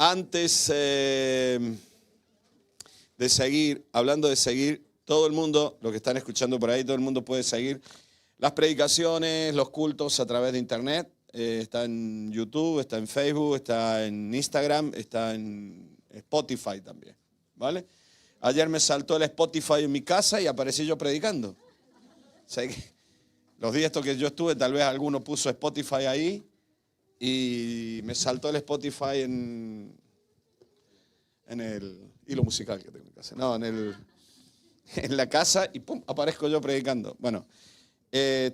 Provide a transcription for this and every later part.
Antes de seguir, hablando de seguir, todo el mundo, lo que están escuchando por ahí, todo el mundo puede seguir las predicaciones, los cultos a través de internet. Está en YouTube, está en Facebook, está en Instagram, está en Spotify también, ¿vale? Ayer me saltó el Spotify en mi casa y aparecí yo predicando. O sea que los días estos que yo estuve, tal vez alguno puso Spotify ahí y me saltó el Spotify en el hilo musical que tengo en mi casa. No, en la casa y pum, aparezco yo predicando. Bueno,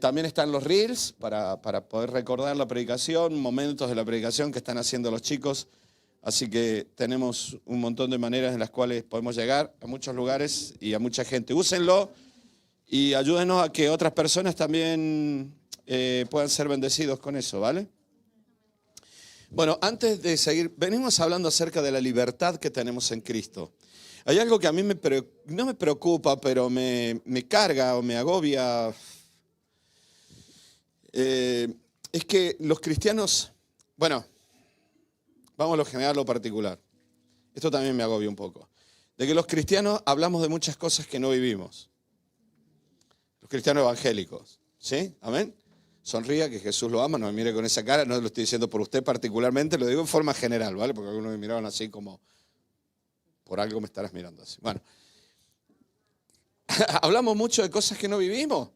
también están los reels para poder recordar la predicación, momentos de la predicación que están haciendo los chicos. Así que tenemos un montón de maneras en las cuales podemos llegar a muchos lugares y a mucha gente. Úsenlo y ayúdenos a que otras personas también puedan ser bendecidos con eso, ¿vale? Bueno, antes de seguir, venimos hablando acerca de la libertad que tenemos en Cristo. Hay algo que a mí no me preocupa, pero me carga o me agobia. Es que los cristianos, bueno, vamos a lo general, lo particular. Esto también me agobia un poco. De que los cristianos hablamos de muchas cosas que no vivimos. Los cristianos evangélicos, ¿sí? Amén. Sonría, que Jesús lo ama, no me mire con esa cara, no lo estoy diciendo por usted particularmente, lo digo en forma general, ¿vale? Porque algunos me miraron así como, por algo me estarás mirando así. Bueno, hablamos mucho de cosas que no vivimos.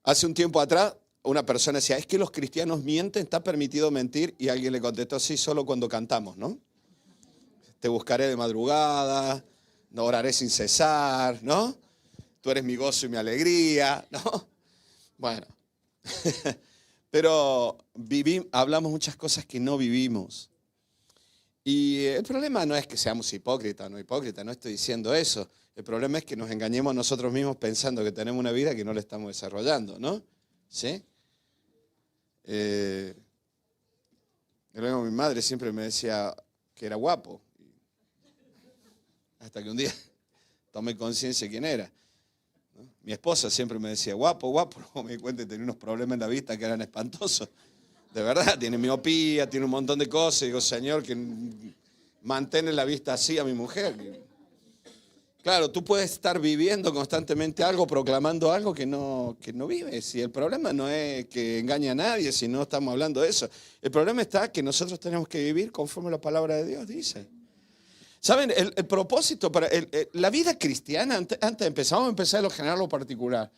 Hace un tiempo atrás, una persona decía, es que los cristianos mienten, está permitido mentir, y alguien le contestó, sí, solo cuando cantamos, ¿no? Te buscaré de madrugada, no oraré sin cesar, ¿no? Tú eres mi gozo y mi alegría, ¿no? Bueno. Pero hablamos muchas cosas que no vivimos. Y el problema no es que seamos hipócritas o no hipócritas, no estoy diciendo eso. El problema es que nos engañemos nosotros mismos pensando que tenemos una vida que no la estamos desarrollando, ¿no? ¿Sí? Mi madre siempre me decía que era guapo. Hasta que un día tomé conciencia de quién era. Mi esposa siempre me decía, guapo, guapo. Luego me di cuenta que tenía unos problemas en la vista que eran espantosos. De verdad, tiene miopía, tiene un montón de cosas. Y digo, Señor, que mantén la vista así a mi mujer. Claro, tú puedes estar viviendo constantemente algo, proclamando algo que no vives. Y el problema no es que engañe a nadie, si no estamos hablando de eso. El problema está que nosotros tenemos que vivir conforme la palabra de Dios dice. ¿Saben? El propósito para la vida cristiana, antes de empezar, vamos a empezar de lo general a lo particular.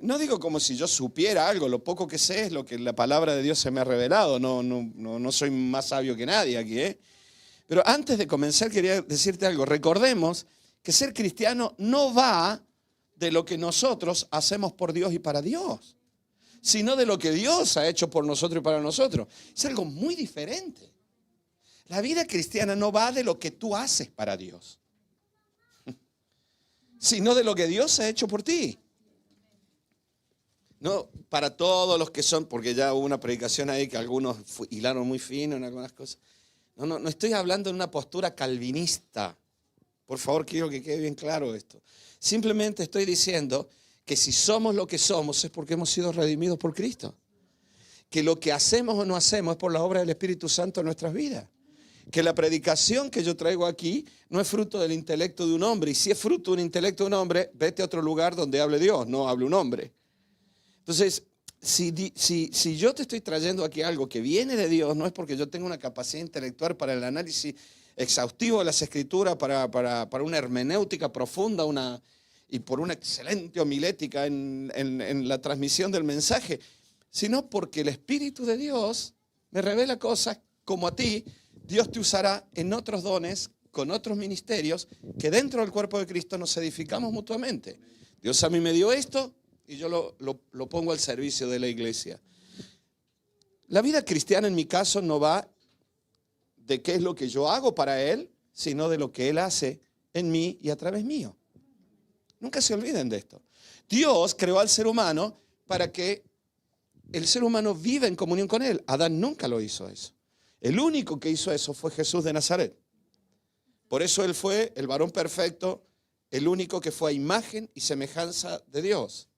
No digo como si yo supiera algo, lo poco que sé es lo que la palabra de Dios se me ha revelado. No soy más sabio que nadie aquí, ¿eh? Pero antes de comenzar quería decirte algo. Recordemos que ser cristiano no va de lo que nosotros hacemos por Dios y para Dios, sino de lo que Dios ha hecho por nosotros y para nosotros. Es algo muy diferente. La vida cristiana no va de lo que tú haces para Dios, sino de lo que Dios ha hecho por ti. No, para todos los que son, porque ya hubo una predicación ahí que algunos hilaron muy fino en algunas cosas. No estoy hablando en una postura calvinista. Por favor, quiero que quede bien claro esto. Simplemente estoy diciendo que si somos lo que somos es porque hemos sido redimidos por Cristo. Que lo que hacemos o no hacemos es por la obra del Espíritu Santo en nuestras vidas. Que la predicación que yo traigo aquí no es fruto del intelecto de un hombre. Y si es fruto del intelecto de un hombre, vete a otro lugar donde hable Dios, no hable un hombre. Entonces, si yo te estoy trayendo aquí algo que viene de Dios, no es porque yo tenga una capacidad intelectual para el análisis exhaustivo de las Escrituras, para una hermenéutica profunda y por una excelente homilética en la transmisión del mensaje, sino porque el Espíritu de Dios me revela cosas como a ti. Dios te usará en otros dones, con otros ministerios, que dentro del cuerpo de Cristo nos edificamos mutuamente. Dios a mí me dio esto y yo lo pongo al servicio de la iglesia. La vida cristiana en mi caso no va de qué es lo que yo hago para Él, sino de lo que Él hace en mí y a través mío. Nunca se olviden de esto. Dios creó al ser humano para que el ser humano viva en comunión con Él. Adán nunca lo hizo eso. El único que hizo eso fue Jesús de Nazaret. Por eso Él fue el varón perfecto, el único que fue a imagen y semejanza de Dios.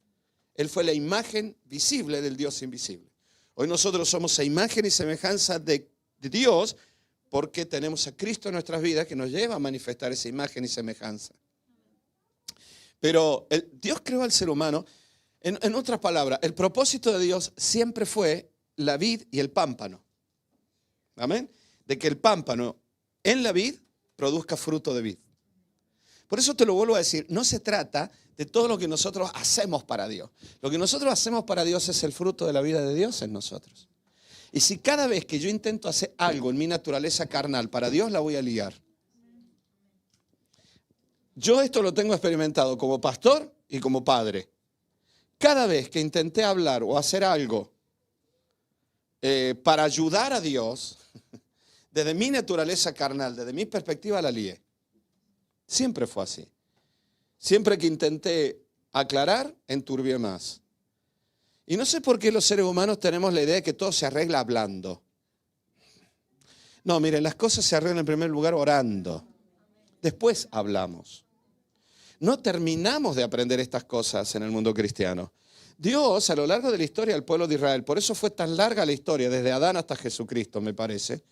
Él fue la imagen visible del Dios invisible. Hoy nosotros somos a imagen y semejanza de Dios porque tenemos a Cristo en nuestras vidas que nos lleva a manifestar esa imagen y semejanza. Pero Dios creó al ser humano, en otras palabras, el propósito de Dios siempre fue la vid y el pámpano. Amén. De que el pámpano en la vid produzca fruto de vid. Por eso te lo vuelvo a decir, no se trata de todo lo que nosotros hacemos para Dios. Lo que nosotros hacemos para Dios es el fruto de la vida de Dios en nosotros. Y si cada vez que yo intento hacer algo en mi naturaleza carnal para Dios, la voy a liar. Yo esto lo tengo experimentado como pastor y como padre. Cada vez que intenté hablar o hacer algo para ayudar a Dios, desde mi naturaleza carnal, desde mi perspectiva, la lié. Siempre fue así. Siempre que intenté aclarar, enturbié más. Y no sé por qué los seres humanos tenemos la idea de que todo se arregla hablando. No, miren, las cosas se arreglan en primer lugar orando. Después hablamos. No terminamos de aprender estas cosas en el mundo cristiano. Dios, a lo largo de la historia del pueblo de Israel, por eso fue tan larga la historia, desde Adán hasta Jesucristo, me parece,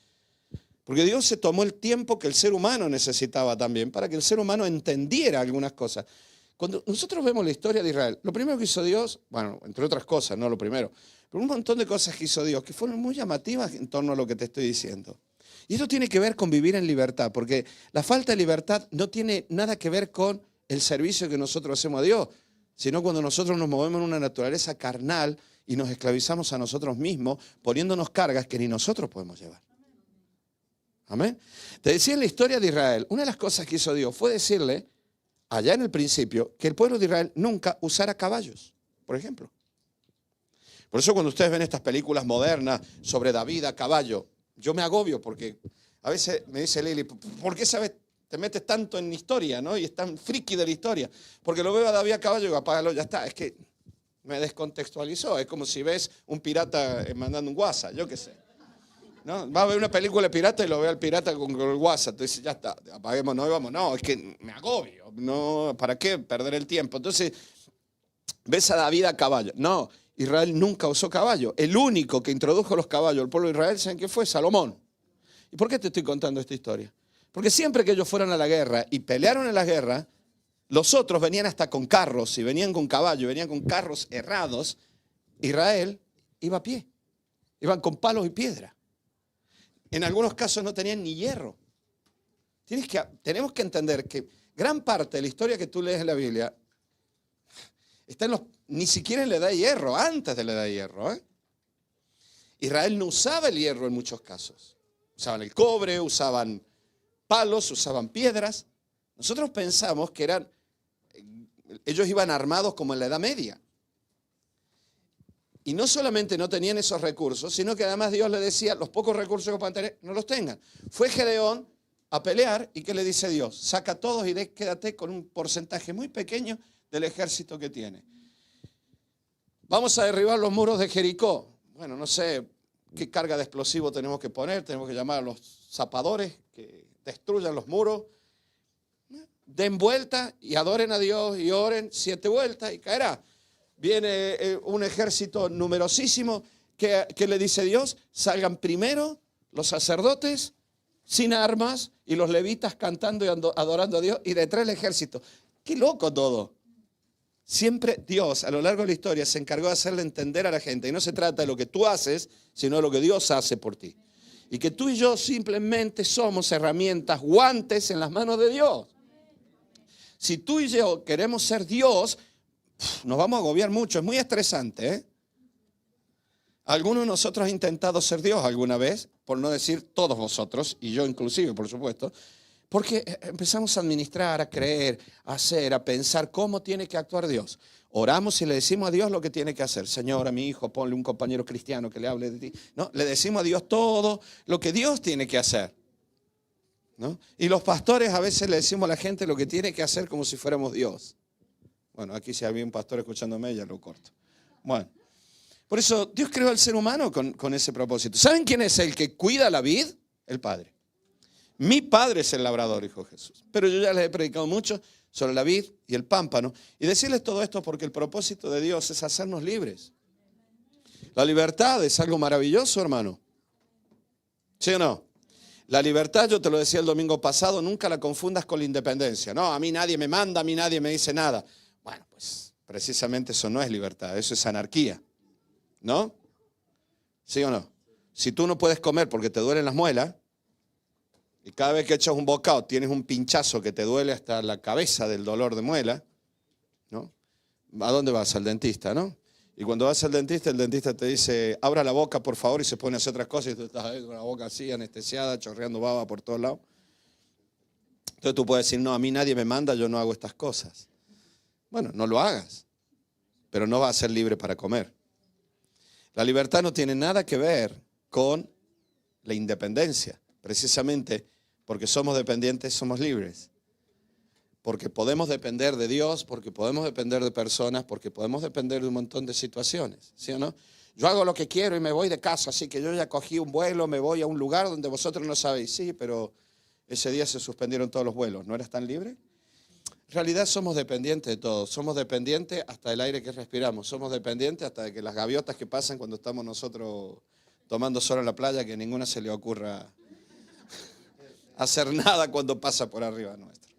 porque Dios se tomó el tiempo que el ser humano necesitaba también para que el ser humano entendiera algunas cosas. Cuando nosotros vemos la historia de Israel, lo primero que hizo Dios, bueno, entre otras cosas, no lo primero, pero un montón de cosas que hizo Dios que fueron muy llamativas en torno a lo que te estoy diciendo. Y esto tiene que ver con vivir en libertad, porque la falta de libertad no tiene nada que ver con el servicio que nosotros hacemos a Dios, sino cuando nosotros nos movemos en una naturaleza carnal y nos esclavizamos a nosotros mismos, poniéndonos cargas que ni nosotros podemos llevar. Amén. Te decía en la historia de Israel, una de las cosas que hizo Dios fue decirle, allá en el principio, que el pueblo de Israel nunca usara caballos, por ejemplo. Por eso cuando ustedes ven estas películas modernas sobre David a caballo, yo me agobio porque a veces me dice Lili, ¿por qué sabes? Te metes tanto en historia, ¿no? Y es tan friki de la historia. Porque lo veo a David a caballo y digo, apágalo, ya está. Es que me descontextualizó. Es como si ves un pirata mandando un WhatsApp, yo qué sé. ¿No? Va a ver una película de pirata y lo ve al pirata con el WhatsApp. Entonces ya está, apaguémonos y vamos. No, es que me agobio. No, ¿para qué perder el tiempo? Entonces, ves a David a caballo. No, Israel nunca usó caballo. El único que introdujo los caballos al pueblo de Israel, ¿saben qué fue? Salomón. ¿Y por qué te estoy contando esta historia? Porque siempre que ellos fueron a la guerra y pelearon en la guerra, los otros venían hasta con carros y venían con caballo, venían con carros errados. Israel iba a pie, iban con palos y piedra. En algunos casos no tenían ni hierro. Tenemos que entender que gran parte de la historia que tú lees en la Biblia está ni siquiera en la edad de hierro, antes de la edad de hierro. Israel no usaba el hierro en muchos casos. Usaban el cobre, usaban palos, usaban piedras. Nosotros pensamos que ellos iban armados como en la Edad Media. Y no solamente no tenían esos recursos, sino que además Dios le decía, los pocos recursos que puedan tener, no los tengan. Fue Gedeón a pelear y ¿qué le dice Dios? Saca a todos y quédate con un porcentaje muy pequeño del ejército que tiene. Vamos a derribar los muros de Jericó. Bueno, no sé qué carga de explosivo tenemos que poner, tenemos que llamar a los zapadores que destruyan los muros, den vuelta y adoren a Dios y oren 7 vueltas y caerá. Viene un ejército numerosísimo que le dice Dios, salgan primero los sacerdotes sin armas y los levitas cantando y adorando a Dios y detrás el ejército. ¡Qué loco todo! Siempre Dios a lo largo de la historia se encargó de hacerle entender a la gente, y no se trata de lo que tú haces, sino de lo que Dios hace por ti. Y que tú y yo simplemente somos herramientas, guantes en las manos de Dios. Si tú y yo queremos ser Dios, nos vamos a agobiar mucho, es muy estresante. Algunos de nosotros han intentado ser Dios alguna vez, por no decir todos vosotros, y yo inclusive, por supuesto, porque empezamos a administrar, a creer, a hacer, a pensar cómo tiene que actuar Dios. Oramos y le decimos a Dios lo que tiene que hacer. Señor, a mi hijo, ponle un compañero cristiano que le hable de ti. No, le decimos a Dios todo lo que Dios tiene que hacer. ¿No? Y los pastores a veces le decimos a la gente lo que tiene que hacer como si fuéramos Dios. Bueno, aquí si había un pastor escuchándome, ya lo corto. Bueno, por eso Dios creó al ser humano con ese propósito. ¿Saben quién es el que cuida la vid? El Padre. Mi Padre es el labrador, dijo Jesús. Pero yo ya les he predicado mucho sobre la vid y el pámpano. Y decirles todo esto porque el propósito de Dios es hacernos libres. La libertad es algo maravilloso, hermano. ¿Sí o no? La libertad, yo te lo decía el domingo pasado, nunca la confundas con la independencia. No, a mí nadie me manda, a mí nadie me dice nada. Bueno, pues precisamente eso no es libertad, eso es anarquía. ¿No? ¿Sí o no? Si tú no puedes comer porque te duelen las muelas, y cada vez que echas un bocado tienes un pinchazo que te duele hasta la cabeza del dolor de muela, ¿no? ¿A dónde vas? Al dentista, ¿no? Y cuando vas al dentista, el dentista te dice, abra la boca, por favor, y se pone a hacer otras cosas, y tú estás ahí con la boca así, anestesiada, chorreando baba por todos lados. Entonces tú puedes decir, no, a mí nadie me manda, yo no hago estas cosas. Bueno, no lo hagas, pero no vas a ser libre para comer. La libertad no tiene nada que ver con la independencia. Precisamente porque somos dependientes, somos libres. Porque podemos depender de Dios, porque podemos depender de personas, porque podemos depender de un montón de situaciones, ¿sí o no? Yo hago lo que quiero y me voy de casa, así que yo ya cogí un vuelo, me voy a un lugar donde vosotros no sabéis. Sí, pero ese día se suspendieron todos los vuelos, ¿no eras tan libre? En realidad somos dependientes de todo, somos dependientes hasta del aire que respiramos, somos dependientes hasta de que las gaviotas que pasan cuando estamos nosotros tomando sol en la playa, que ninguna se le ocurra hacer nada cuando pasa por arriba nuestro.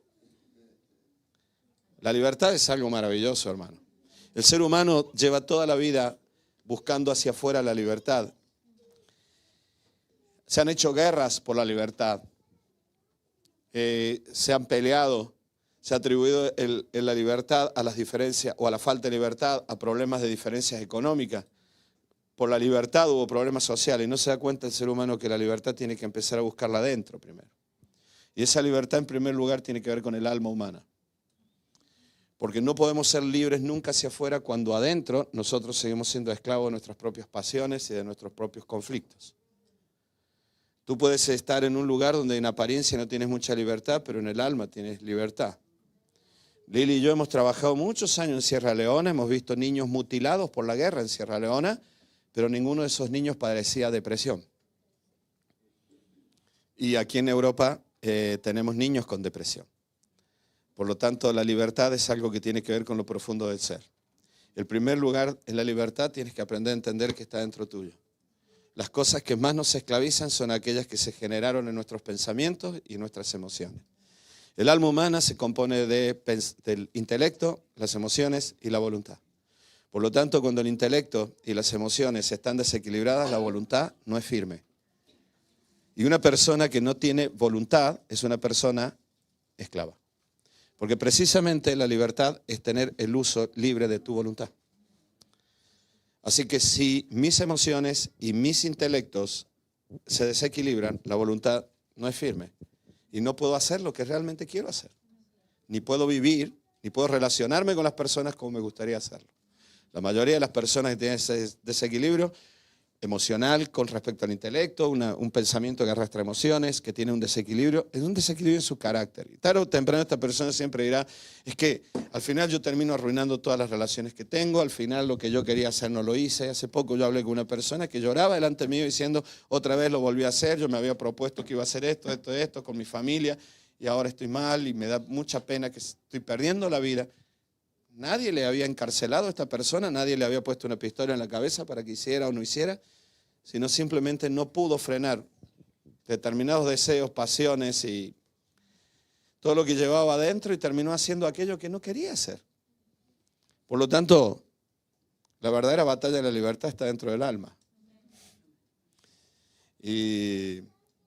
La libertad es algo maravilloso, hermano. El ser humano lleva toda la vida buscando hacia afuera la libertad. Se han hecho guerras por la libertad. Se han peleado, se ha atribuido la libertad a las diferencias o a la falta de libertad, a problemas de diferencias económicas. Por la libertad hubo problemas sociales y no se da cuenta el ser humano que la libertad tiene que empezar a buscarla adentro primero. Y esa libertad en primer lugar tiene que ver con el alma humana. Porque no podemos ser libres nunca hacia afuera cuando adentro nosotros seguimos siendo esclavos de nuestras propias pasiones y de nuestros propios conflictos. Tú puedes estar en un lugar donde en apariencia no tienes mucha libertad, pero en el alma tienes libertad. Lili y yo hemos trabajado muchos años en Sierra Leona, hemos visto niños mutilados por la guerra en Sierra Leona, pero ninguno de esos niños padecía depresión. Y aquí en Europa tenemos niños con depresión. Por lo tanto, la libertad es algo que tiene que ver con lo profundo del ser. El primer lugar en la libertad tienes que aprender a entender que está dentro tuyo. Las cosas que más nos esclavizan son aquellas que se generaron en nuestros pensamientos y nuestras emociones. El alma humana se compone del intelecto, las emociones y la voluntad. Por lo tanto, cuando el intelecto y las emociones están desequilibradas, la voluntad no es firme. Y una persona que no tiene voluntad es una persona esclava. Porque precisamente la libertad es tener el uso libre de tu voluntad. Así que si mis emociones y mis intelectos se desequilibran, la voluntad no es firme. Y no puedo hacer lo que realmente quiero hacer. Ni puedo vivir, ni puedo relacionarme con las personas como me gustaría hacerlo. La mayoría de las personas que tienen ese desequilibrio emocional con respecto al intelecto, un pensamiento que arrastra emociones, que tiene un desequilibrio, es un desequilibrio en su carácter. Y tarde o temprano esta persona siempre dirá, es que al final yo termino arruinando todas las relaciones que tengo, al final lo que yo quería hacer no lo hice. Hace poco yo hablé con una persona que lloraba delante mío diciendo, otra vez lo volví a hacer, yo me había propuesto que iba a hacer esto con mi familia y ahora estoy mal y me da mucha pena que estoy perdiendo la vida. Nadie le había encarcelado a esta persona, nadie le había puesto una pistola en la cabeza para que hiciera o no hiciera, sino simplemente no pudo frenar determinados deseos, pasiones y todo lo que llevaba adentro y terminó haciendo aquello que no quería hacer. Por lo tanto, la verdadera batalla de la libertad está dentro del alma. Y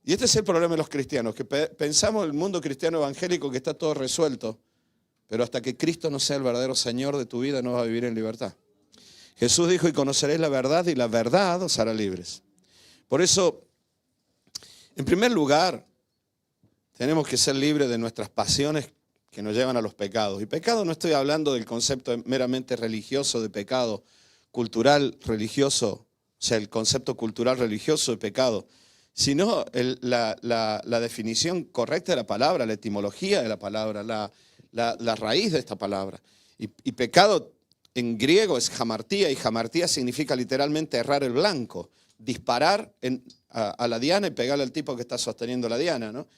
este es el problema de los cristianos, que pensamos en el mundo cristiano evangélico que está todo resuelto, pero hasta que Cristo no sea el verdadero Señor de tu vida no vas a vivir en libertad. Jesús dijo, y conoceréis la verdad, y la verdad os hará libres. Por eso, en primer lugar, tenemos que ser libres de nuestras pasiones que nos llevan a los pecados. Y pecado no estoy hablando del concepto meramente religioso de pecado, cultural, religioso, o sea, el concepto cultural religioso de pecado, sino la definición correcta de la palabra, la etimología de la palabra, la raíz de esta palabra. Y pecado en griego es hamartía, y hamartía significa literalmente errar el blanco, disparar a la diana y pegarle al tipo que está sosteniendo la diana, ¿no?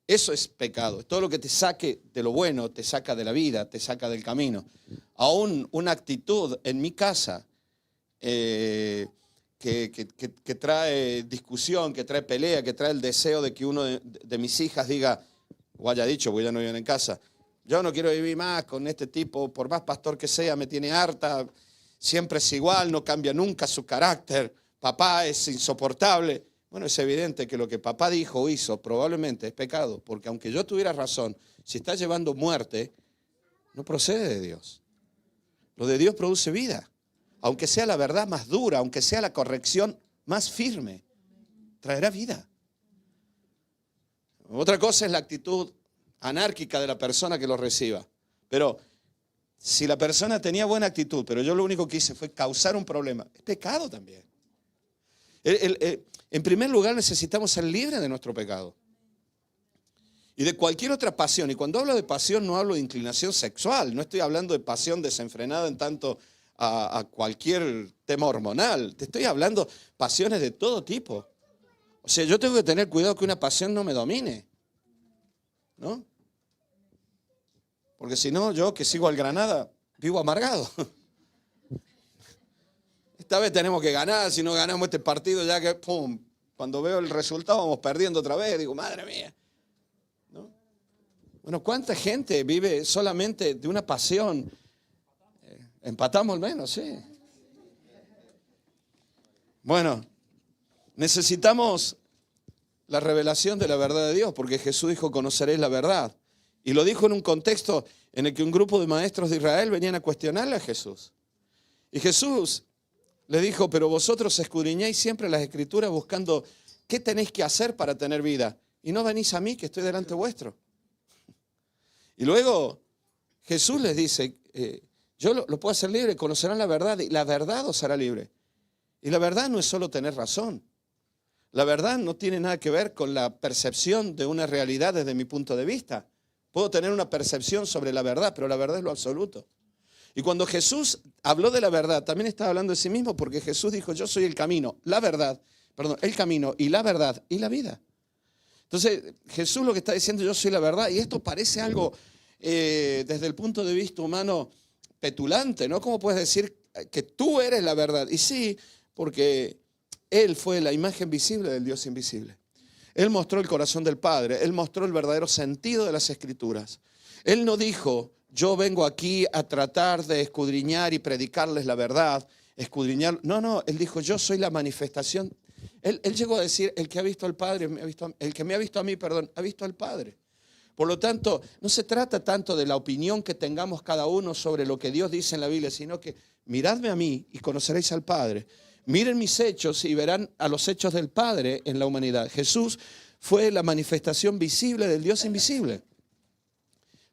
Eso es pecado. Todo lo que te saque de lo bueno, te saca de la vida, te saca del camino. Aún una actitud en mi casa que que trae discusión, que trae pelea, que trae el deseo de que uno de mis hijas diga, o haya dicho, porque ya no viven en casa, yo no quiero vivir más con este tipo, por más pastor que sea, me tiene harta, siempre es igual, no cambia nunca su carácter, papá es insoportable. Bueno, es evidente que lo que papá dijo o hizo probablemente es pecado, porque aunque yo tuviera razón, si está llevando muerte, no procede de Dios. Lo de Dios produce vida, aunque sea la verdad más dura, aunque sea la corrección más firme, traerá vida. Otra cosa es la actitud anárquica de la persona que lo reciba. Pero si la persona tenía buena actitud, pero yo lo único que hice fue causar un problema, es pecado también. En primer lugar, necesitamos ser libres de nuestro pecado y de cualquier otra pasión. Y cuando hablo de pasión, no hablo de inclinación sexual, no estoy hablando de pasión desenfrenada en tanto a cualquier tema hormonal. Te estoy hablando de pasiones de todo tipo. O sea, yo tengo que tener cuidado que una pasión no me domine, ¿no? Porque si no, yo que sigo al Granada, vivo amargado. Esta vez tenemos que ganar, si no ganamos este partido ya que, pum, cuando veo el resultado vamos perdiendo otra vez, digo, madre mía. ¿No? Bueno, ¿cuánta gente vive solamente de una pasión? Empatamos al menos, sí. Bueno, necesitamos la revelación de la verdad de Dios, porque Jesús dijo, conoceréis la verdad. Y lo dijo en un contexto en el que un grupo de maestros de Israel venían a cuestionarle a Jesús. Y Jesús le dijo, pero vosotros escudriñáis siempre las Escrituras buscando qué tenéis que hacer para tener vida. Y no venís a mí, que estoy delante vuestro. Y luego Jesús les dice, yo lo puedo hacer libre, conocerán la verdad y la verdad os hará libre. Y la verdad no es solo tener razón. La verdad no tiene nada que ver con la percepción de una realidad desde mi punto de vista. Puedo tener una percepción sobre la verdad, pero la verdad es lo absoluto. Y cuando Jesús habló de la verdad, también estaba hablando de sí mismo, porque Jesús dijo, yo soy el camino, el camino y la verdad y la vida. Entonces, Jesús lo que está diciendo, yo soy la verdad, y esto parece algo desde el punto de vista humano petulante, ¿no? ¿Cómo puedes decir que tú eres la verdad? Y sí, porque Él fue la imagen visible del Dios invisible. Él mostró el corazón del Padre, Él mostró el verdadero sentido de las Escrituras. Él no dijo, yo vengo aquí a tratar de escudriñar y predicarles la verdad, escudriñar. No, Él dijo, yo soy la manifestación. Él llegó a decir, el que ha visto al Padre, el que me ha visto a mí, ha visto al Padre. Por lo tanto, no se trata tanto de la opinión que tengamos cada uno sobre lo que Dios dice en la Biblia, sino que miradme a mí y conoceréis al Padre. Miren mis hechos y verán a los hechos del Padre en la humanidad. Jesús fue la manifestación visible del Dios invisible.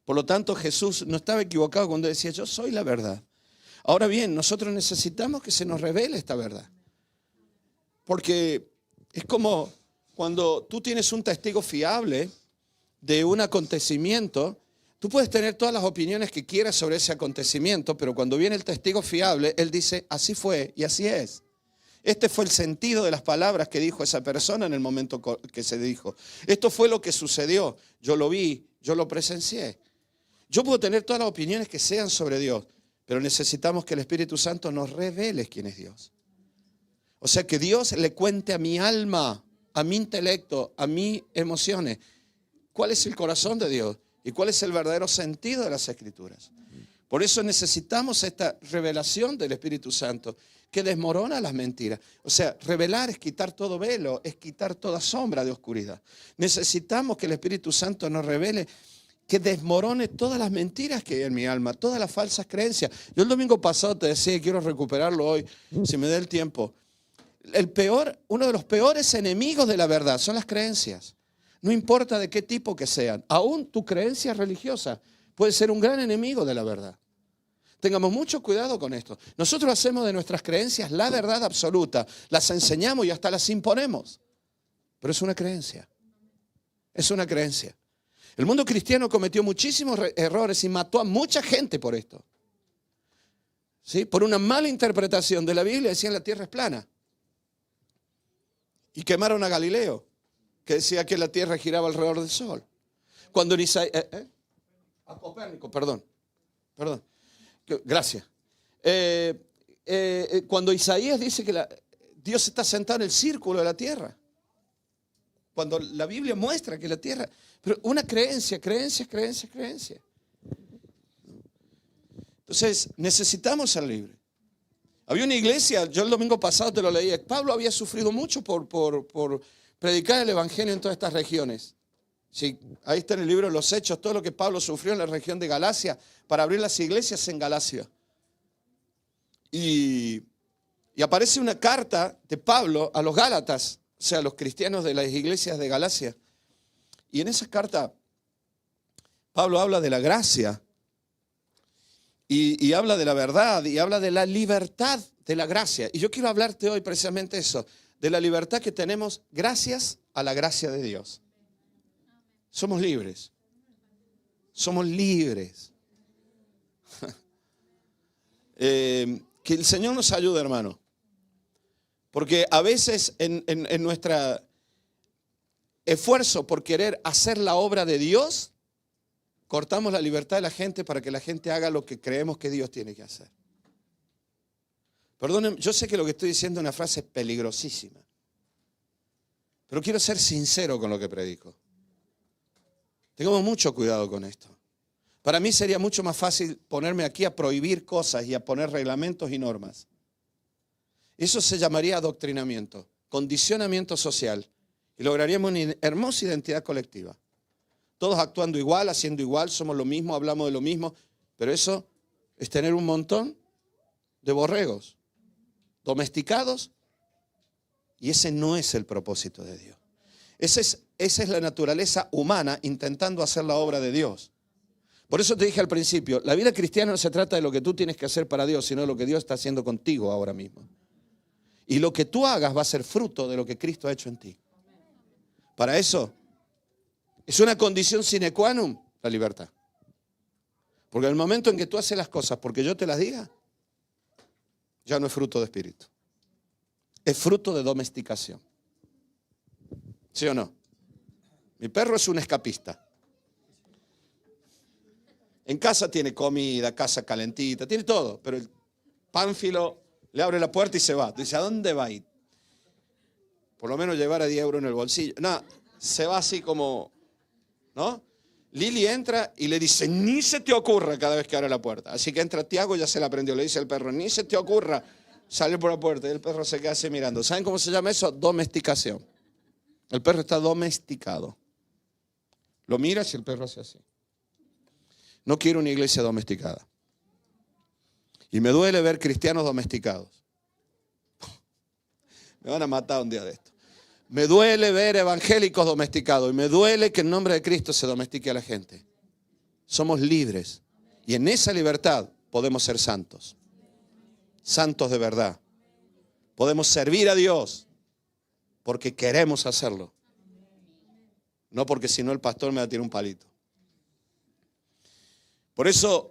Por lo tanto, Jesús no estaba equivocado cuando decía, yo soy la verdad. Ahora bien, nosotros necesitamos que se nos revele esta verdad. Porque es como cuando tú tienes un testigo fiable de un acontecimiento, tú puedes tener todas las opiniones que quieras sobre ese acontecimiento, pero cuando viene el testigo fiable, él dice, así fue y así es. Este fue el sentido de las palabras que dijo esa persona en el momento que se dijo. Esto fue lo que sucedió. Yo lo vi, yo lo presencié. Yo puedo tener todas las opiniones que sean sobre Dios, pero necesitamos que el Espíritu Santo nos revele quién es Dios. O sea, que Dios le cuente a mi alma, a mi intelecto, a mis emociones, cuál es el corazón de Dios y cuál es el verdadero sentido de las Escrituras. Por eso necesitamos esta revelación del Espíritu Santo que desmorona las mentiras. O sea, revelar es quitar todo velo, es quitar toda sombra de oscuridad. Necesitamos que el Espíritu Santo nos revele, que desmorone todas las mentiras que hay en mi alma, todas las falsas creencias. Yo el domingo pasado te decía y quiero recuperarlo hoy, si me da el tiempo. Uno de los peores enemigos de la verdad son las creencias. No importa de qué tipo que sean. Aún tu creencia religiosa puede ser un gran enemigo de la verdad. Tengamos mucho cuidado con esto. Nosotros hacemos de nuestras creencias la verdad absoluta. Las enseñamos y hasta las imponemos. Pero es una creencia. Es una creencia. El mundo cristiano cometió muchísimos errores y mató a mucha gente por esto. ¿Sí? Por una mala interpretación de la Biblia, decían la tierra es plana. Y quemaron a Galileo, que decía que la tierra giraba alrededor del sol. Cuando en Isaías... a Copérnico, perdón. Gracias. Cuando Isaías dice que Dios está sentado en el círculo de la tierra. Cuando la Biblia muestra que la tierra... Pero una creencia. Entonces, necesitamos ser libres. Había una iglesia, yo el domingo pasado te lo leí, Pablo había sufrido mucho por predicar el evangelio en todas estas regiones. Sí, ahí está en el libro de los Hechos, todo lo que Pablo sufrió en la región de Galacia para abrir las iglesias en Galacia. Y aparece una carta de Pablo a los Gálatas, o sea, a los cristianos de las iglesias de Galacia. Y en esa carta, Pablo habla de la gracia, y habla de la verdad, y habla de la libertad de la gracia. Y yo quiero hablarte hoy precisamente eso, de la libertad que tenemos gracias a la gracia de Dios. Somos libres. Somos libres. Que el Señor nos ayude, hermano. Porque a veces en nuestro esfuerzo por querer hacer la obra de Dios, cortamos la libertad de la gente para que la gente haga lo que creemos que Dios tiene que hacer. Perdonen, yo sé que lo que estoy diciendo es una frase peligrosísima, pero quiero ser sincero con lo que predico. Tengamos mucho cuidado con esto. Para mí sería mucho más fácil ponerme aquí a prohibir cosas y a poner reglamentos y normas. Eso se llamaría adoctrinamiento, condicionamiento social, y lograríamos una hermosa identidad colectiva. Todos actuando igual, haciendo igual, somos lo mismo, hablamos de lo mismo, pero eso es tener un montón de borregos domesticados, y ese no es el propósito de Dios. Esa es la naturaleza humana intentando hacer la obra de Dios. Por eso te dije al principio, la vida cristiana no se trata de lo que tú tienes que hacer para Dios, sino de lo que Dios está haciendo contigo ahora mismo. Y lo que tú hagas va a ser fruto de lo que Cristo ha hecho en ti. Para eso, es una condición sine qua non la libertad. Porque en el momento en que tú haces las cosas porque yo te las diga, ya no es fruto de espíritu. Es fruto de domesticación. ¿Sí o no? Mi perro es un escapista. En casa tiene comida, casa calentita, tiene todo, pero el pánfilo le abre la puerta y se va. Dice, ¿a dónde va a ir? Por lo menos llevar a 10 euros en el bolsillo. No, se va así como, ¿no? Lili entra y le dice, ni se te ocurra cada vez que abre la puerta. Así que entra Tiago, ya se la aprendió, le dice al perro, ni se te ocurra salir por la puerta. Y el perro se queda así mirando. ¿Saben cómo se llama eso? Domesticación. El perro está domesticado. Lo miras y el perro hace así. No quiero una iglesia domesticada. Y me duele ver cristianos domesticados. Me van a matar un día de esto. Me duele ver evangélicos domesticados. Y me duele que en nombre de Cristo se domestique a la gente. Somos libres. Y en esa libertad podemos ser santos. Santos de verdad. Podemos servir a Dios porque queremos hacerlo. No porque si no el pastor me va a tirar un palito. Por eso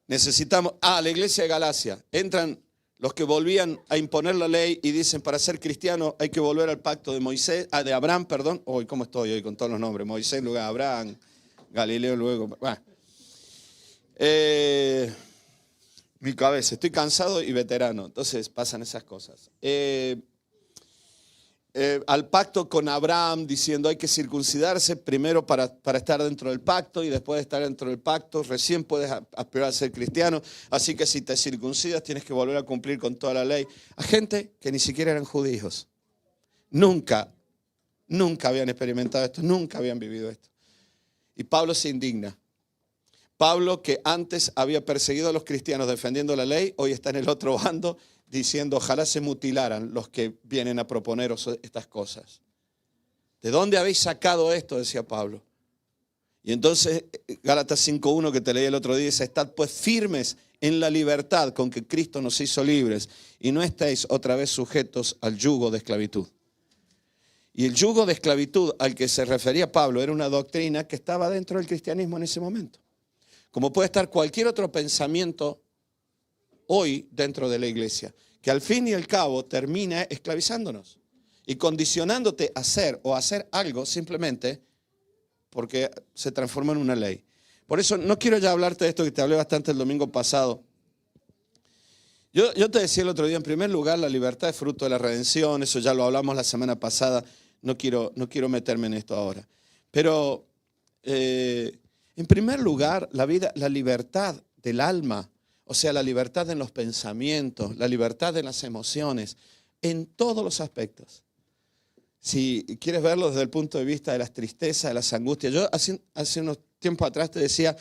necesitamos... la iglesia de Galacia. Entran los que volvían a imponer la ley y dicen, para ser cristiano hay que volver al pacto de Moisés, de Abraham, perdón. Hoy, ¿cómo estoy hoy con todos los nombres? Moisés, luego Abraham, Galileo, luego... Bueno. Mi cabeza, estoy cansado y veterano, entonces pasan esas cosas. Al pacto con Abraham, diciendo hay que circuncidarse primero para estar dentro del pacto, y después de estar dentro del pacto recién puedes aspirar a ser cristiano. Así que si te circuncidas tienes que volver a cumplir con toda la ley. A gente que ni siquiera eran judíos. Nunca habían experimentado esto, nunca habían vivido esto. Y Pablo se indigna. Pablo, que antes había perseguido a los cristianos defendiendo la ley, hoy está en el otro bando diciendo, ojalá se mutilaran los que vienen a proponeros estas cosas. ¿De dónde habéis sacado esto?, decía Pablo. Y entonces, Gálatas 5:1 que te leí el otro día, dice, estad pues firmes en la libertad con que Cristo nos hizo libres y no estéis otra vez sujetos al yugo de esclavitud. Y el yugo de esclavitud al que se refería Pablo era una doctrina que estaba dentro del cristianismo en ese momento. Como puede estar cualquier otro pensamiento hoy dentro de la iglesia, que al fin y al cabo termina esclavizándonos y condicionándote a hacer o hacer algo simplemente porque se transforma en una ley. Por eso no quiero ya hablarte de esto que te hablé bastante el domingo pasado. Yo te decía el otro día, en primer lugar, la libertad es fruto de la redención. Eso ya lo hablamos la semana pasada. No quiero meterme en esto ahora. Pero, en primer lugar, la libertad del alma, o sea, la libertad en los pensamientos, la libertad en las emociones, en todos los aspectos. Si quieres verlo desde el punto de vista de las tristezas, de las angustias. Yo hace unos tiempos atrás te decía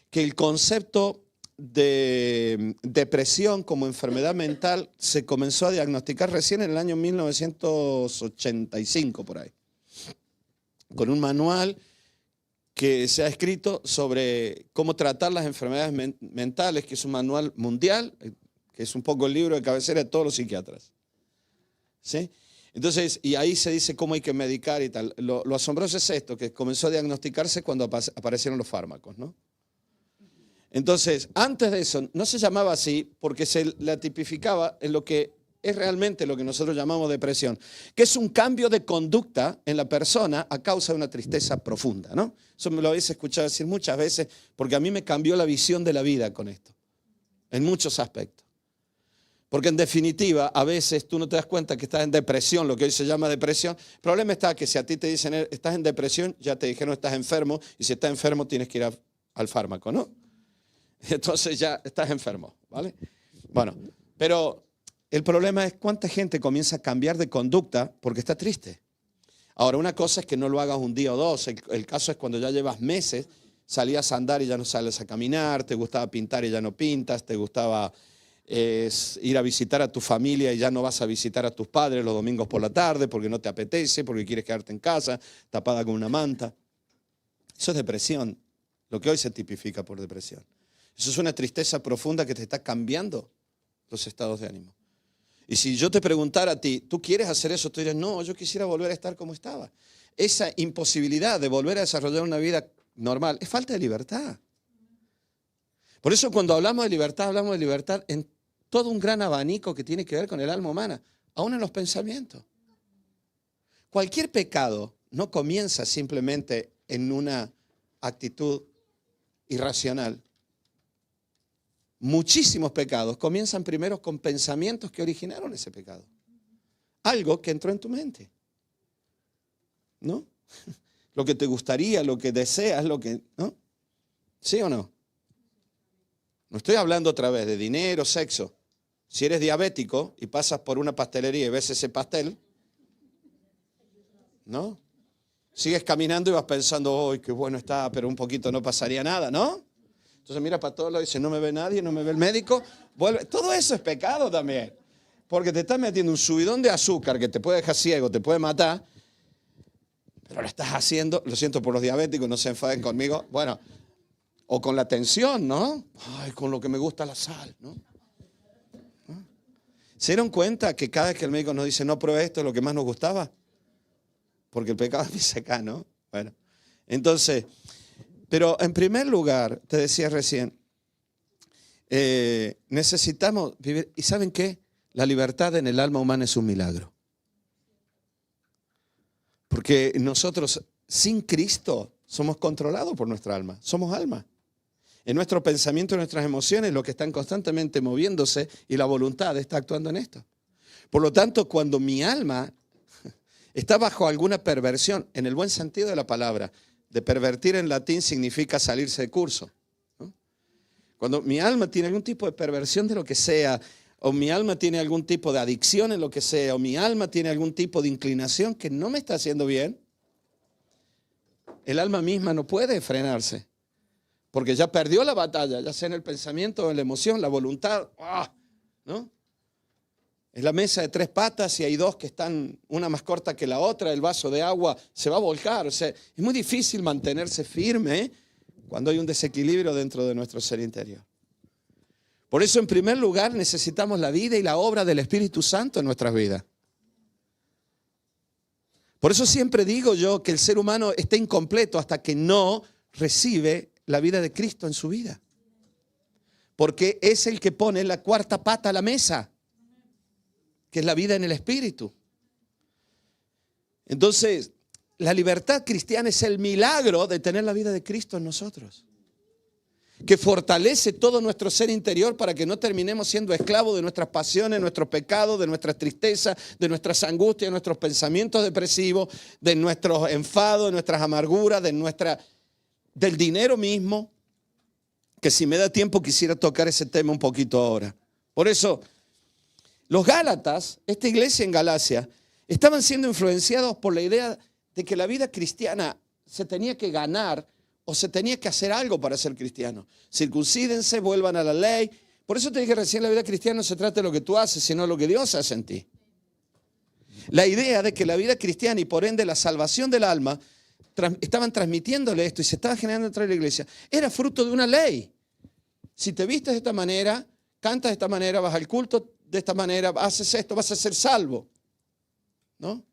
que el concepto de depresión como enfermedad mental se comenzó a diagnosticar recién en el año 1985, por ahí, con un manual que se ha escrito sobre cómo tratar las enfermedades mentales, que es un manual mundial, que es un poco el libro de cabecera de todos los psiquiatras. ¿Sí? Entonces, y ahí se dice cómo hay que medicar y tal. Lo asombroso es esto, que comenzó a diagnosticarse cuando aparecieron los fármacos, ¿no? Entonces, antes de eso, no se llamaba así porque se la tipificaba en lo que es realmente lo que nosotros llamamos depresión, que es un cambio de conducta en la persona a causa de una tristeza profunda, ¿no? Eso me lo habéis escuchado decir muchas veces porque a mí me cambió la visión de la vida con esto, en muchos aspectos. Porque en definitiva, a veces tú no te das cuenta que estás en depresión, lo que hoy se llama depresión. El problema está que si a ti te dicen estás en depresión, ya te dijeron estás enfermo, y si estás enfermo tienes que ir al fármaco, ¿no? Entonces ya estás enfermo, ¿vale? Bueno, pero el problema es cuánta gente comienza a cambiar de conducta porque está triste. Ahora, una cosa es que no lo hagas un día o dos. El caso es cuando ya llevas meses, salías a andar y ya no sales a caminar, te gustaba pintar y ya no pintas, te gustaba ir a visitar a tu familia y ya no vas a visitar a tus padres los domingos por la tarde porque no te apetece, porque quieres quedarte en casa tapada con una manta. Eso es depresión, lo que hoy se tipifica por depresión. Eso es una tristeza profunda que te está cambiando los estados de ánimo. Y si yo te preguntara a ti, ¿tú quieres hacer eso? Tú dirías, no, yo quisiera volver a estar como estaba. Esa imposibilidad de volver a desarrollar una vida normal es falta de libertad. Por eso cuando hablamos de libertad en todo un gran abanico que tiene que ver con el alma humana, aún en los pensamientos. Cualquier pecado no comienza simplemente en una actitud irracional. Muchísimos pecados comienzan primero con pensamientos que originaron ese pecado. Algo que entró en tu mente. ¿No? Lo que te gustaría, lo que deseas, ¿no? ¿Sí o no? No estoy hablando otra vez de dinero, sexo. Si eres diabético y pasas por una pastelería y ves ese pastel, ¿no? Sigues caminando y vas pensando, ¡ay, qué bueno está! Pero un poquito no pasaría nada, ¿no? Entonces mira para todos lados y dice, no me ve nadie, no me ve el médico. Vuelve. Todo eso es pecado también. Porque te estás metiendo un subidón de azúcar que te puede dejar ciego, te puede matar. Pero lo estás haciendo, lo siento por los diabéticos, no se enfaden conmigo. Bueno, o con la tensión, ¿no? Ay, con lo que me gusta la sal, ¿no? ¿Se dieron cuenta que cada vez que el médico nos dice no pruebe esto es lo que más nos gustaba? Porque el pecado empieza acá, ¿no? Bueno, entonces, pero en primer lugar, te decía recién, necesitamos vivir, ¿y saben qué? La libertad en el alma humana es un milagro. Porque nosotros, sin Cristo, somos controlados por nuestra alma, somos alma. En nuestro pensamiento, en nuestras emociones, lo que están constantemente moviéndose y la voluntad está actuando en esto. Por lo tanto, cuando mi alma está bajo alguna perversión, en el buen sentido de la palabra, de pervertir en latín significa salirse de curso, ¿no? Cuando mi alma tiene algún tipo de perversión de lo que sea, o mi alma tiene algún tipo de adicción en lo que sea, o mi alma tiene algún tipo de inclinación que no me está haciendo bien, el alma misma no puede frenarse. Porque ya perdió la batalla, ya sea en el pensamiento, en la emoción, la voluntad, ¿no? Es la mesa de 3 patas y hay 2 que están, una más corta que la otra, el vaso de agua se va a volcar. O sea, es muy difícil mantenerse firme cuando hay un desequilibrio dentro de nuestro ser interior. Por eso, en primer lugar, necesitamos la vida y la obra del Espíritu Santo en nuestras vidas. Por eso siempre digo yo que el ser humano está incompleto hasta que no recibe la vida de Cristo en su vida. Porque es el que pone la 4ª pata a la mesa, que es la vida en el Espíritu. Entonces, la libertad cristiana es el milagro de tener la vida de Cristo en nosotros. que fortalece todo nuestro ser interior para que no terminemos siendo esclavos de nuestras pasiones, nuestros pecados, de nuestras tristezas, de nuestras angustias, de nuestros pensamientos depresivos, de nuestros enfados, de nuestras amarguras, del dinero mismo, que si me da tiempo quisiera tocar ese tema un poquito ahora. Por eso, los Gálatas, esta iglesia en Galacia, estaban siendo influenciados por la idea de que la vida cristiana se tenía que ganar o se tenía que hacer algo para ser cristiano. Circuncídense, vuelvan a la ley. Por eso te dije recién, la vida cristiana no se trata de lo que tú haces, sino de lo que Dios hace en ti. La idea de que la vida cristiana y por ende la salvación del alma estaban transmitiéndole esto y se estaba generando dentro de la iglesia, era fruto de una ley. Si te vistes de esta manera, cantas de esta manera, vas al culto de esta manera, haces esto, vas a ser salvo. ¿No?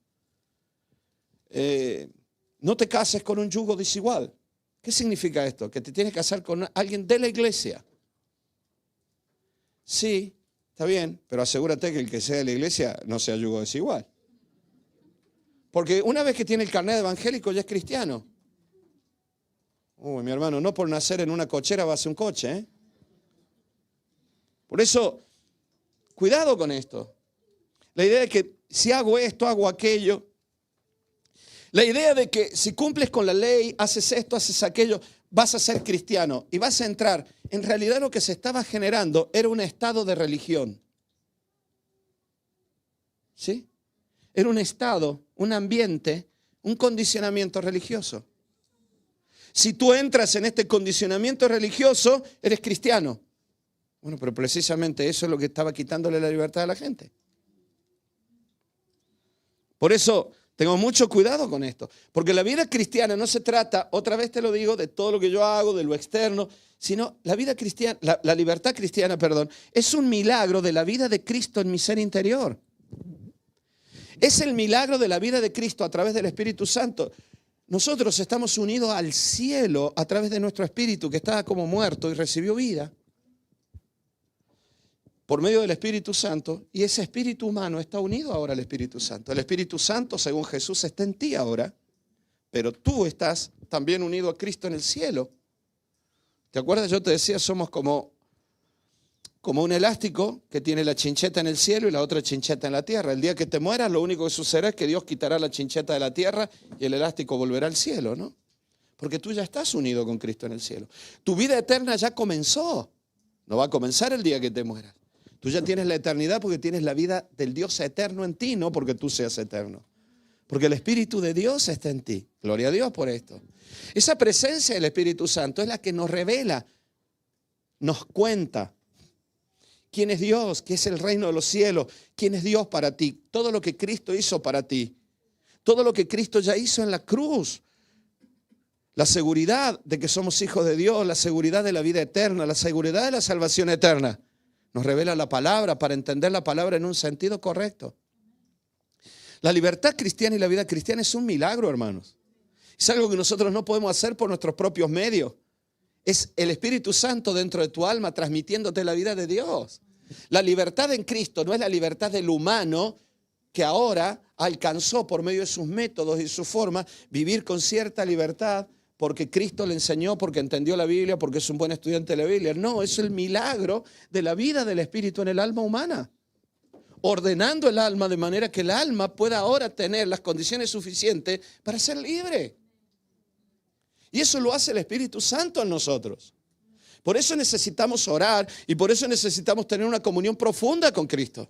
No te cases con un yugo desigual. ¿Qué significa esto? Que te tienes que casar con alguien de la iglesia. Sí, está bien, pero asegúrate que el que sea de la iglesia no sea yugo desigual. Porque una vez que tiene el carnet evangélico ya es cristiano. Uy, mi hermano, no por nacer en una cochera va a ser un coche, ¿eh? Por eso, cuidado con esto. La idea de que si hago esto, hago aquello. La idea de que si cumples con la ley, haces esto, haces aquello, vas a ser cristiano y vas a entrar. En realidad lo que se estaba generando era un estado de religión. ¿Sí? Era un estado, un ambiente, un condicionamiento religioso. Si tú entras en este condicionamiento religioso, eres cristiano. Bueno, pero precisamente eso es lo que estaba quitándole la libertad a la gente. Por eso tengo mucho cuidado con esto, porque la vida cristiana no se trata, otra vez te lo digo, de todo lo que yo hago, de lo externo, sino la vida cristiana, la libertad cristiana, perdón, es un milagro de la vida de Cristo en mi ser interior. Es el milagro de la vida de Cristo a través del Espíritu Santo. Nosotros estamos unidos al cielo a través de nuestro espíritu que estaba como muerto y recibió vida por medio del Espíritu Santo, y ese espíritu humano está unido ahora al Espíritu Santo. El Espíritu Santo, según Jesús, está en ti ahora, pero tú estás también unido a Cristo en el cielo. ¿Te acuerdas? Yo te decía, somos como un elástico que tiene la chincheta en el cielo y la otra chincheta en la tierra. El día que te mueras, lo único que sucederá es que Dios quitará la chincheta de la tierra y el elástico volverá al cielo, ¿no? Porque tú ya estás unido con Cristo en el cielo. Tu vida eterna ya comenzó. No va a comenzar el día que te mueras. Tú ya tienes la eternidad porque tienes la vida del Dios eterno en ti, no porque tú seas eterno. Porque el Espíritu de Dios está en ti. Gloria a Dios por esto. Esa presencia del Espíritu Santo es la que nos revela, nos cuenta quién es Dios, qué es el reino de los cielos, quién es Dios para ti, todo lo que Cristo hizo para ti, todo lo que Cristo ya hizo en la cruz. La seguridad de que somos hijos de Dios, la seguridad de la vida eterna, la seguridad de la salvación eterna. Nos revela la palabra para entender la palabra en un sentido correcto. La libertad cristiana y la vida cristiana es un milagro, hermanos. Es algo que nosotros no podemos hacer por nuestros propios medios. Es el Espíritu Santo dentro de tu alma transmitiéndote la vida de Dios. La libertad en Cristo no es la libertad del humano que ahora alcanzó por medio de sus métodos y su forma vivir con cierta libertad porque Cristo le enseñó, porque entendió la Biblia, porque es un buen estudiante de la Biblia. No, es el milagro de la vida del Espíritu en el alma humana. Ordenando el alma de manera que el alma pueda ahora tener las condiciones suficientes para ser libre. Y eso lo hace el Espíritu Santo en nosotros. Por eso necesitamos orar y por eso necesitamos tener una comunión profunda con Cristo.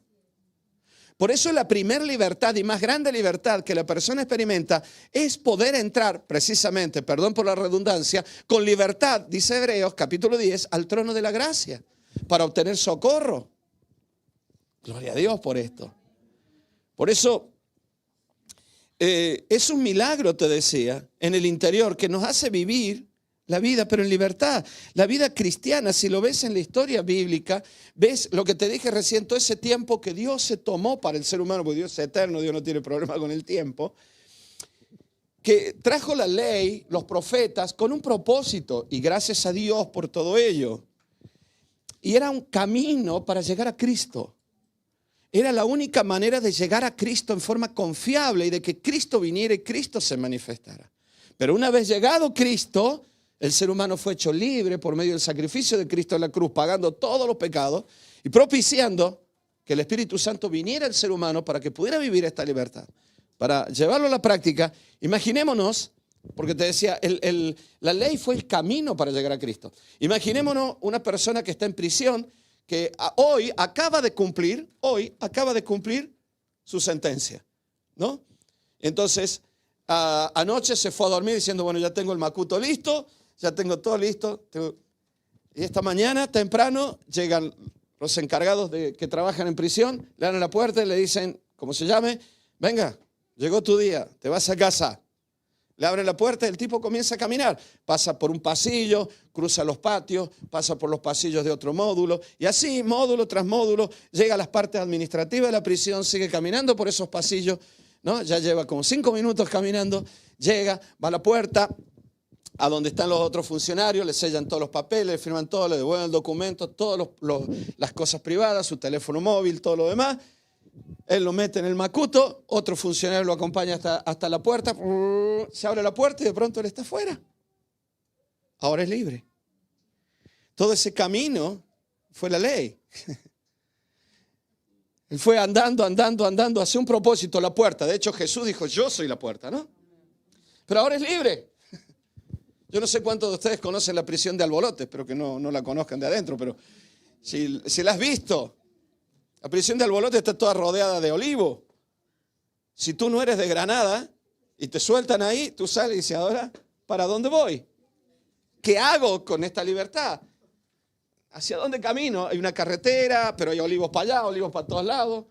Por eso la primera libertad y más grande libertad que la persona experimenta es poder entrar precisamente, perdón por la redundancia, con libertad, dice Hebreos capítulo 10, al trono de la gracia para obtener socorro. Gloria a Dios por esto. Por eso es un milagro, te decía, en el interior que nos hace vivir la vida, pero en libertad. La vida cristiana, si lo ves en la historia bíblica, ves lo que te dije recién, todo ese tiempo que Dios se tomó para el ser humano, porque Dios es eterno, Dios no tiene problema con el tiempo, que trajo la ley, los profetas, con un propósito, y gracias a Dios por todo ello. Y era un camino para llegar a Cristo. Era la única manera de llegar a Cristo en forma confiable y de que Cristo viniera y Cristo se manifestara. Pero una vez llegado Cristo, El ser humano fue hecho libre por medio del sacrificio de Cristo en la cruz, pagando todos los pecados y propiciando que el Espíritu Santo viniera al ser humano para que pudiera vivir esta libertad. Para llevarlo a la práctica, imaginémonos, porque te decía, la ley fue el camino para llegar a Cristo. Imaginémonos una persona que está en prisión, que hoy acaba de cumplir su sentencia, ¿no? Entonces, anoche se fue a dormir diciendo, bueno, ya tengo el macuto listo, ya tengo todo listo. Y esta mañana, temprano, llegan los encargados que trabajan en prisión, le dan la puerta y le dicen, como se llame, venga, llegó tu día, te vas a casa. Le abren la puerta y el tipo comienza a caminar. Pasa por un pasillo, cruza los patios, pasa por los pasillos de otro módulo. Y así, módulo tras módulo, llega a las partes administrativas de la prisión, sigue caminando por esos pasillos, ¿no? Ya lleva como 5 minutos caminando, llega, va a la puerta, a donde están los otros funcionarios, le sellan todos los papeles, le firman todo, le devuelven el documento, todas las cosas privadas, su teléfono móvil, todo lo demás. Él lo mete en el macuto, otro funcionario lo acompaña hasta la puerta, se abre la puerta y de pronto él está afuera. Ahora es libre. Todo ese camino fue la ley. Él fue andando hacia un propósito, la puerta. De hecho, Jesús dijo, yo soy la puerta, ¿no? Pero ahora es libre. Yo no sé cuántos de ustedes conocen la prisión de Albolote, espero que no la conozcan de adentro, pero si la has visto, la prisión de Albolote está toda rodeada de olivo. Si tú no eres de Granada y te sueltan ahí, tú sales y dices, ahora, ¿para dónde voy? ¿Qué hago con esta libertad? ¿Hacia dónde camino? Hay una carretera, pero hay olivos para allá, olivos para todos lados.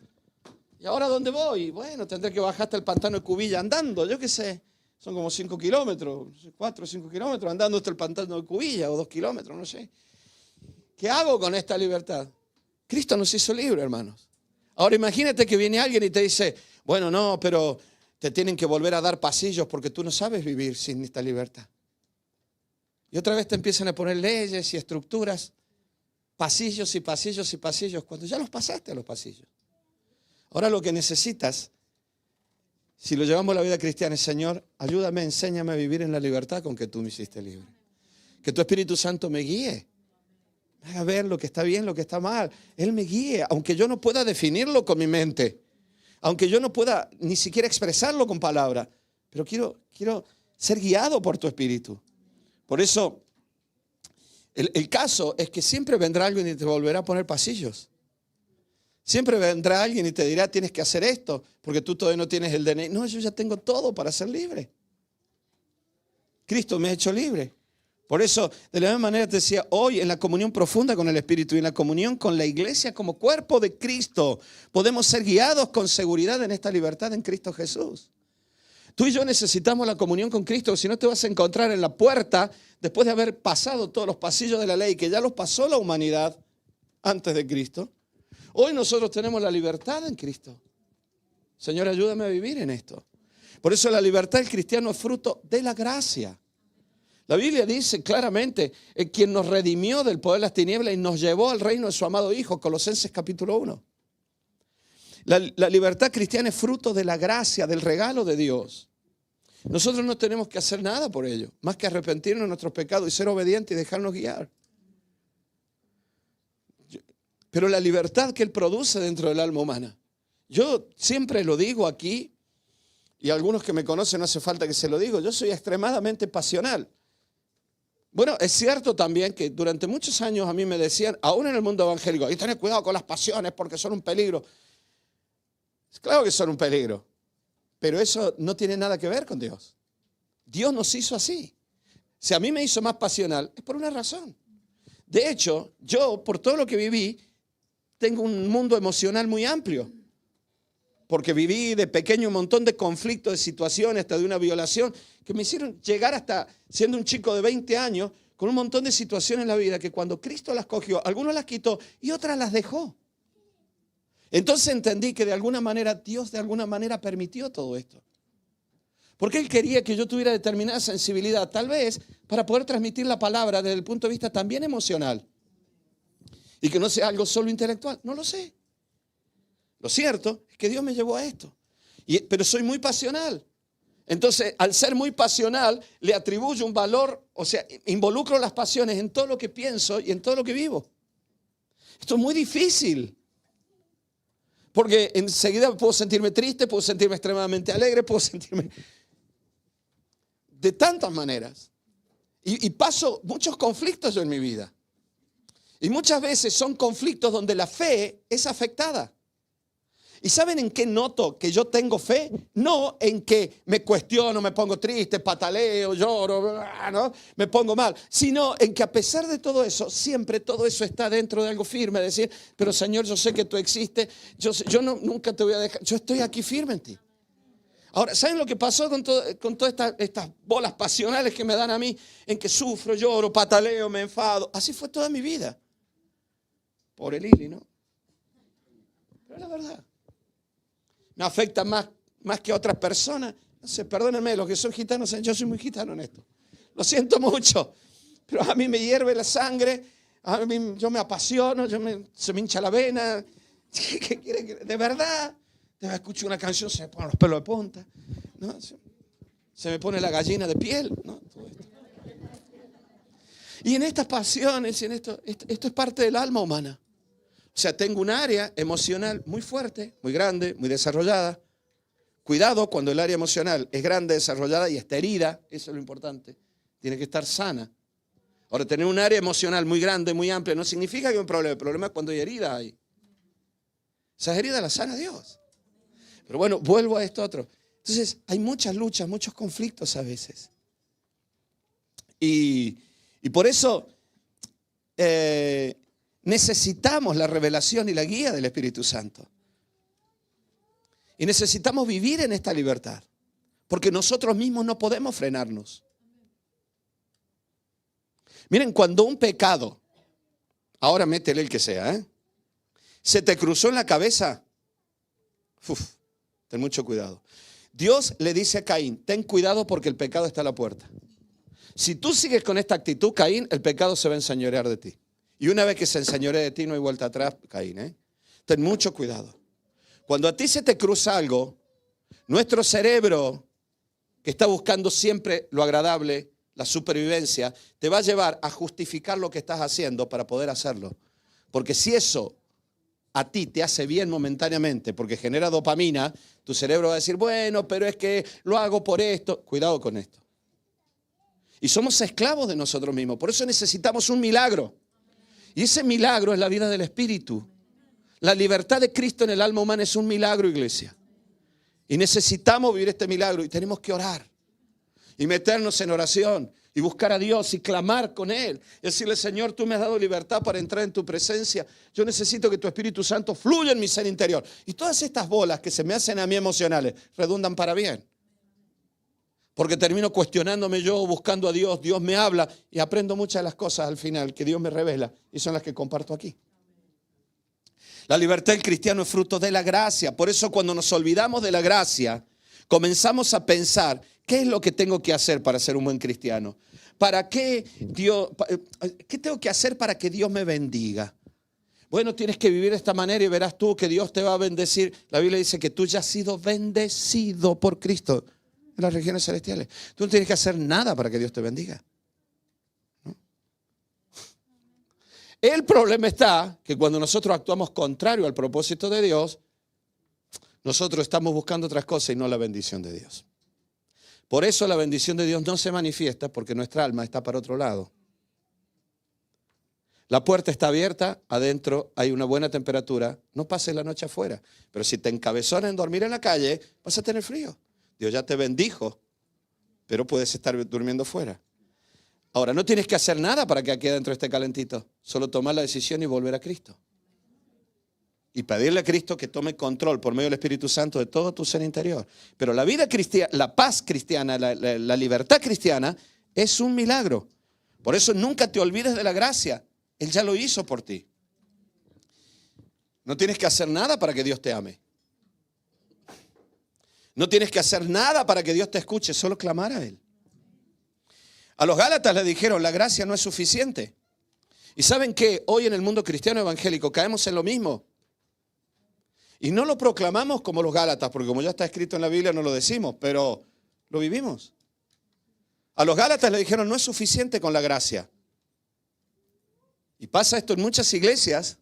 ¿Y ahora dónde voy? Bueno, tendré que bajar hasta el pantano de Cubilla andando, yo qué sé. Son como 5 kilómetros, 4 o 5 kilómetros, andando hasta el pantano de Cubilla, o 2 kilómetros, no sé. ¿Qué hago con esta libertad? Cristo nos hizo libres, hermanos. Ahora imagínate que viene alguien y te dice, bueno, no, pero te tienen que volver a dar pasillos porque tú no sabes vivir sin esta libertad. Y otra vez te empiezan a poner leyes y estructuras, pasillos y pasillos y pasillos, cuando ya los pasaste a los pasillos. Ahora lo que necesitas, si lo llevamos a la vida cristiana, es, Señor, ayúdame, enséñame a vivir en la libertad con que tú me hiciste libre. Que tu Espíritu Santo me guíe. Me haga ver lo que está bien, lo que está mal. Él me guíe, aunque yo no pueda definirlo con mi mente. Aunque yo no pueda ni siquiera expresarlo con palabras. Pero quiero ser guiado por tu Espíritu. Por eso, el caso es que siempre vendrá alguien y te volverá a poner pasillos. Siempre vendrá alguien y te dirá, tienes que hacer esto, porque tú todavía no tienes el DNI. No, yo ya tengo todo para ser libre. Cristo me ha hecho libre. Por eso, de la misma manera te decía, hoy en la comunión profunda con el Espíritu y en la comunión con la iglesia como cuerpo de Cristo, podemos ser guiados con seguridad en esta libertad en Cristo Jesús. Tú y yo necesitamos la comunión con Cristo, si no te vas a encontrar en la puerta, después de haber pasado todos los pasillos de la ley, que ya los pasó la humanidad antes de Cristo. Hoy nosotros tenemos la libertad en Cristo. Señor, ayúdame a vivir en esto. Por eso la libertad del cristiano es fruto de la gracia. La Biblia dice claramente, quien nos redimió del poder de las tinieblas y nos llevó al reino de su amado Hijo, Colosenses capítulo 1. La libertad cristiana es fruto de la gracia, del regalo de Dios. Nosotros no tenemos que hacer nada por ello, más que arrepentirnos de nuestros pecados y ser obedientes y dejarnos guiar. Pero la libertad que Él produce dentro del alma humana. Yo siempre lo digo aquí, y a algunos que me conocen no hace falta que se lo digo, yo soy extremadamente pasional. Bueno, es cierto también que durante muchos años a mí me decían, aún en el mundo evangélico, y tened cuidado con las pasiones porque son un peligro. Claro que son un peligro, pero eso no tiene nada que ver con Dios. Dios nos hizo así. Si a mí me hizo más pasional, es por una razón. De hecho, yo, por todo lo que viví, tengo un mundo emocional muy amplio. Porque viví de pequeño un montón de conflictos, de situaciones, hasta de una violación, que me hicieron llegar hasta, siendo un chico de 20 años, con un montón de situaciones en la vida que cuando Cristo las cogió, algunos las quitó y otras las dejó. Entonces entendí que de alguna manera, Dios de alguna manera permitió todo esto. Porque Él quería que yo tuviera determinada sensibilidad, tal vez para poder transmitir la palabra desde el punto de vista también emocional. Y que no sea algo solo intelectual, no lo sé. Lo cierto es que Dios me llevó a esto. Pero soy muy pasional. Entonces, al ser muy pasional, le atribuyo un valor, o sea, involucro las pasiones en todo lo que pienso y en todo lo que vivo. Esto es muy difícil. Porque enseguida puedo sentirme triste, puedo sentirme extremadamente alegre, puedo sentirme de tantas maneras. Y paso muchos conflictos yo en mi vida. Y muchas veces son conflictos donde la fe es afectada. ¿Y saben en qué noto que yo tengo fe? No en que me cuestiono, me pongo triste, pataleo, lloro, ¿no? Me pongo mal. Sino en que a pesar de todo eso, siempre todo eso está dentro de algo firme. Decir, pero Señor, yo sé que tú existes. Yo nunca te voy a dejar. Yo estoy aquí firme en ti. Ahora, ¿saben lo que pasó con todas estas bolas pasionales que me dan a mí? En que sufro, lloro, pataleo, me enfado. Así fue toda mi vida. Por el Lili, ¿no? Pero es la verdad. Me afecta más que a otras personas. No sé, perdónenme, los que son gitanos, yo soy muy gitano en esto. Lo siento mucho, pero a mí me hierve la sangre, yo me apasiono, se me hincha la vena. ¿Qué quiere que, de verdad? Escucho una canción, se me ponen los pelos de punta, ¿no? Se me pone la gallina de piel, ¿no? Todo esto. Y en estas pasiones, y en esto es parte del alma humana. O sea, tengo un área emocional muy fuerte, muy grande, muy desarrollada. Cuidado cuando el área emocional es grande, desarrollada y está herida. Eso es lo importante. Tiene que estar sana. Ahora, tener un área emocional muy grande, muy amplia, no significa que hay un problema. El problema es cuando hay herida ahí. Esas heridas las sana Dios. Pero bueno, vuelvo a esto otro. Entonces, hay muchas luchas, muchos conflictos a veces. Y por eso necesitamos la revelación y la guía del Espíritu Santo. Y necesitamos vivir en esta libertad. Porque nosotros mismos no podemos frenarnos. Miren, cuando un pecado, ahora métele el que sea, se te cruzó en la cabeza, ten mucho cuidado. Dios le dice a Caín, ten cuidado porque el pecado está a la puerta. Si tú sigues con esta actitud, Caín, el pecado se va a enseñorear de ti. Y una vez que se enseñorea de ti, no hay vuelta atrás, Caín. Ten mucho cuidado. Cuando a ti se te cruza algo, nuestro cerebro, que está buscando siempre lo agradable, la supervivencia, te va a llevar a justificar lo que estás haciendo para poder hacerlo. Porque si eso a ti te hace bien momentáneamente, porque genera dopamina, tu cerebro va a decir, bueno, pero es que lo hago por esto. Cuidado con esto. Y somos esclavos de nosotros mismos. Por eso necesitamos un milagro. Y ese milagro es la vida del Espíritu. La libertad de Cristo en el alma humana es un milagro, iglesia. Y necesitamos vivir este milagro y tenemos que orar. Y meternos en oración y buscar a Dios y clamar con Él. Y decirle, Señor, tú me has dado libertad para entrar en tu presencia. Yo necesito que tu Espíritu Santo fluya en mi ser interior. Y todas estas bolas que se me hacen a mí emocionales redundan para bien. Porque termino cuestionándome yo, buscando a Dios. Dios me habla y aprendo muchas de las cosas al final que Dios me revela. Y son las que comparto aquí. La libertad del cristiano es fruto de la gracia. Por eso cuando nos olvidamos de la gracia, comenzamos a pensar, ¿qué es lo que tengo que hacer para ser un buen cristiano? ¿Qué tengo que hacer para que Dios me bendiga? Bueno, tienes que vivir de esta manera y verás tú que Dios te va a bendecir. La Biblia dice que tú ya has sido bendecido por Cristo en las regiones celestiales. Tú no tienes que hacer nada para que Dios te bendiga. ¿No? El problema está que cuando nosotros actuamos contrario al propósito de Dios, nosotros estamos buscando otras cosas y no la bendición de Dios. Por eso la bendición de Dios no se manifiesta porque nuestra alma está para otro lado. La puerta está abierta, adentro hay una buena temperatura, no pases la noche afuera. Pero si te encabezonas en dormir en la calle, vas a tener frío. Dios ya te bendijo, pero puedes estar durmiendo fuera. Ahora, no tienes que hacer nada para que aquí adentro esté calentito. Solo tomar la decisión y volver a Cristo. Y pedirle a Cristo que tome control por medio del Espíritu Santo de todo tu ser interior. Pero la vida cristiana, la paz cristiana, la libertad cristiana es un milagro. Por eso nunca te olvides de la gracia. Él ya lo hizo por ti. No tienes que hacer nada para que Dios te ame. No tienes que hacer nada para que Dios te escuche, solo clamar a Él. A los Gálatas le dijeron, la gracia no es suficiente. ¿Y saben qué? Hoy en el mundo cristiano evangélico caemos en lo mismo. Y no lo proclamamos como los Gálatas, porque como ya está escrito en la Biblia no lo decimos, pero Lo vivimos. A los Gálatas le dijeron, no es suficiente con la gracia. Y pasa esto en muchas iglesias,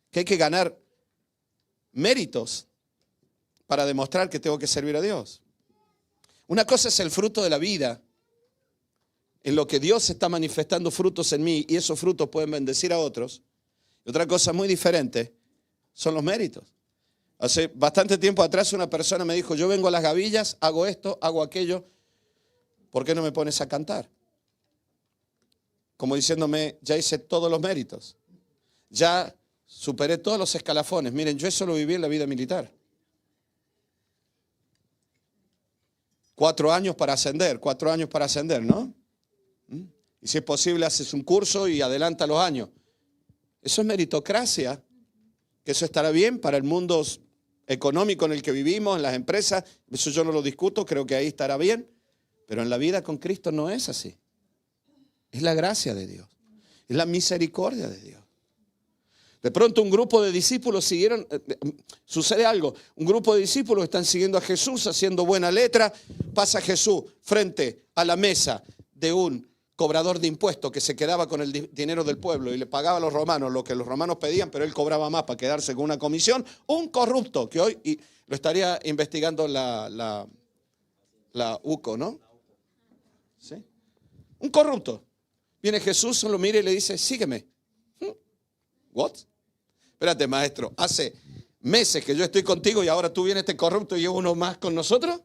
que hay que ganar méritos para demostrar que tengo que servir a Dios. Una cosa es el fruto de la vida, en lo que Dios está manifestando frutos en mí y esos frutos pueden bendecir a otros. Y otra cosa muy diferente son los méritos. Hace bastante tiempo atrás una persona me dijo, yo vengo a las gavillas, hago esto, hago aquello, ¿por qué no me pones a cantar? Como diciéndome, ya hice todos los méritos, ya superé todos los escalafones. Miren, yo eso lo viví en la vida militar. 4 años para ascender, ¿no? Y si es posible, haces un curso y adelanta los años. Eso es meritocracia, que eso estará bien para el mundo económico en el que vivimos, en las empresas. Eso yo no lo discuto, creo que ahí estará bien. Pero en la vida con Cristo no es así. Es la gracia de Dios, es la misericordia de Dios. De pronto un grupo de discípulos sucede algo, un grupo de discípulos están siguiendo a Jesús, haciendo buena letra, pasa Jesús frente a la mesa de un cobrador de impuestos que se quedaba con el dinero del pueblo y le pagaba a los romanos lo que los romanos pedían, pero él cobraba más para quedarse con una comisión, un corrupto que hoy lo estaría investigando la UCO, ¿no? ¿Sí? Un corrupto. Viene Jesús, lo mira y le dice, sígueme. ¿What? Espérate, maestro, hace meses que yo estoy contigo y ahora tú vienes este corrupto y yo uno más con nosotros.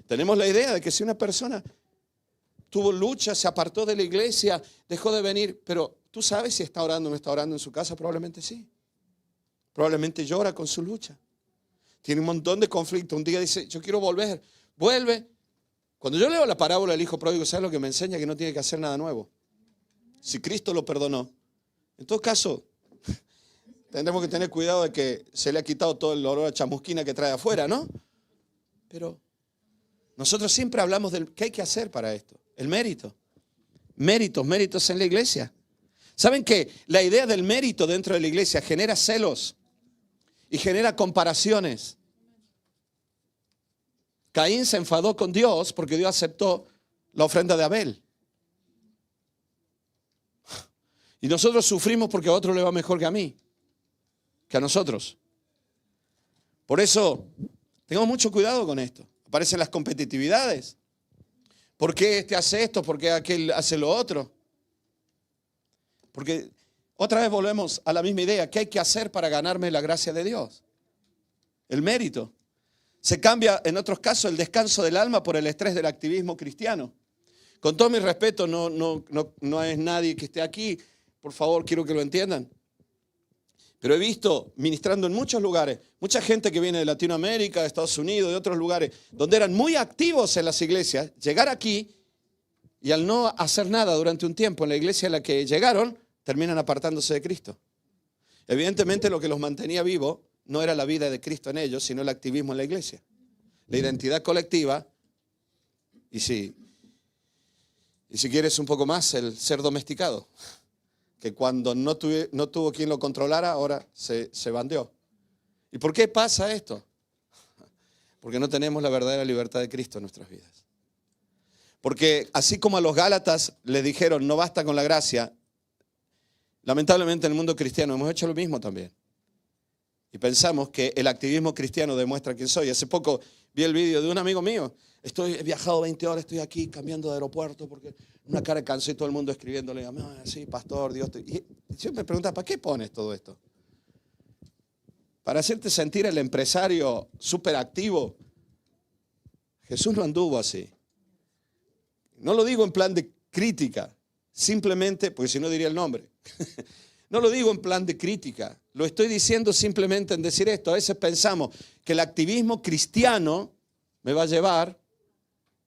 Tenemos la idea de que si una persona tuvo lucha, se apartó de la iglesia, dejó de venir, pero tú sabes si está orando o no está orando en su casa, probablemente sí. Probablemente llora con su lucha. Tiene un montón de conflictos. Un día dice, yo quiero volver. Vuelve. Cuando yo leo la parábola del hijo pródigo, ¿sabes lo que me enseña? Que no tiene que hacer nada nuevo. Si Cristo lo perdonó. En todo caso, tendremos que tener cuidado de que se le ha quitado todo el olor a chamusquina que trae afuera, ¿no? Pero nosotros siempre hablamos del qué hay que hacer para esto. El mérito. Méritos en la iglesia. ¿Saben qué? La idea del mérito dentro de la iglesia genera celos y genera comparaciones. Caín se enfadó con Dios porque Dios aceptó la ofrenda de Abel. Y nosotros sufrimos porque a otro le va mejor que a mí, que a nosotros. Por eso, tengamos mucho cuidado con esto. Aparecen las competitividades. ¿Por qué este hace esto? ¿Por qué aquel hace lo otro? Porque otra vez volvemos a la misma idea. ¿Qué hay que hacer para ganarme la gracia de Dios? El mérito. Se cambia, en otros casos, el descanso del alma por el estrés del activismo cristiano. Con todo mi respeto, no es nadie que esté aquí. Por favor, quiero que lo entiendan. Pero he visto, ministrando en muchos lugares, mucha gente que viene de Latinoamérica, de Estados Unidos, de otros lugares, donde eran muy activos en las iglesias, llegar aquí y al no hacer nada durante un tiempo en la iglesia en la que llegaron, terminan apartándose de Cristo. Evidentemente lo que los mantenía vivos no era la vida de Cristo en ellos, sino el activismo en la iglesia. La identidad colectiva y si quieres un poco más, el ser domesticado. Que cuando no tuvo quien lo controlara, ahora se bandeó. ¿Y por qué pasa esto? Porque no tenemos la verdadera libertad de Cristo en nuestras vidas. Porque así como a los Gálatas les dijeron, no basta con la gracia, lamentablemente en el mundo cristiano hemos hecho lo mismo también. Y pensamos que el activismo cristiano demuestra quién soy. Hace poco vi el vídeo de un amigo mío. He viajado 20 horas, estoy aquí cambiando de aeropuerto porque una cara de canso y todo el mundo escribiéndole, sí, pastor, Dios. Y siempre me pregunta, ¿para qué pones todo esto? Para hacerte sentir el empresario súper activo. Jesús no anduvo así. No lo digo en plan de crítica, simplemente, porque si no diría el nombre. No lo digo en plan de crítica, lo estoy diciendo simplemente en decir esto. A veces pensamos que el activismo cristiano me va a llevar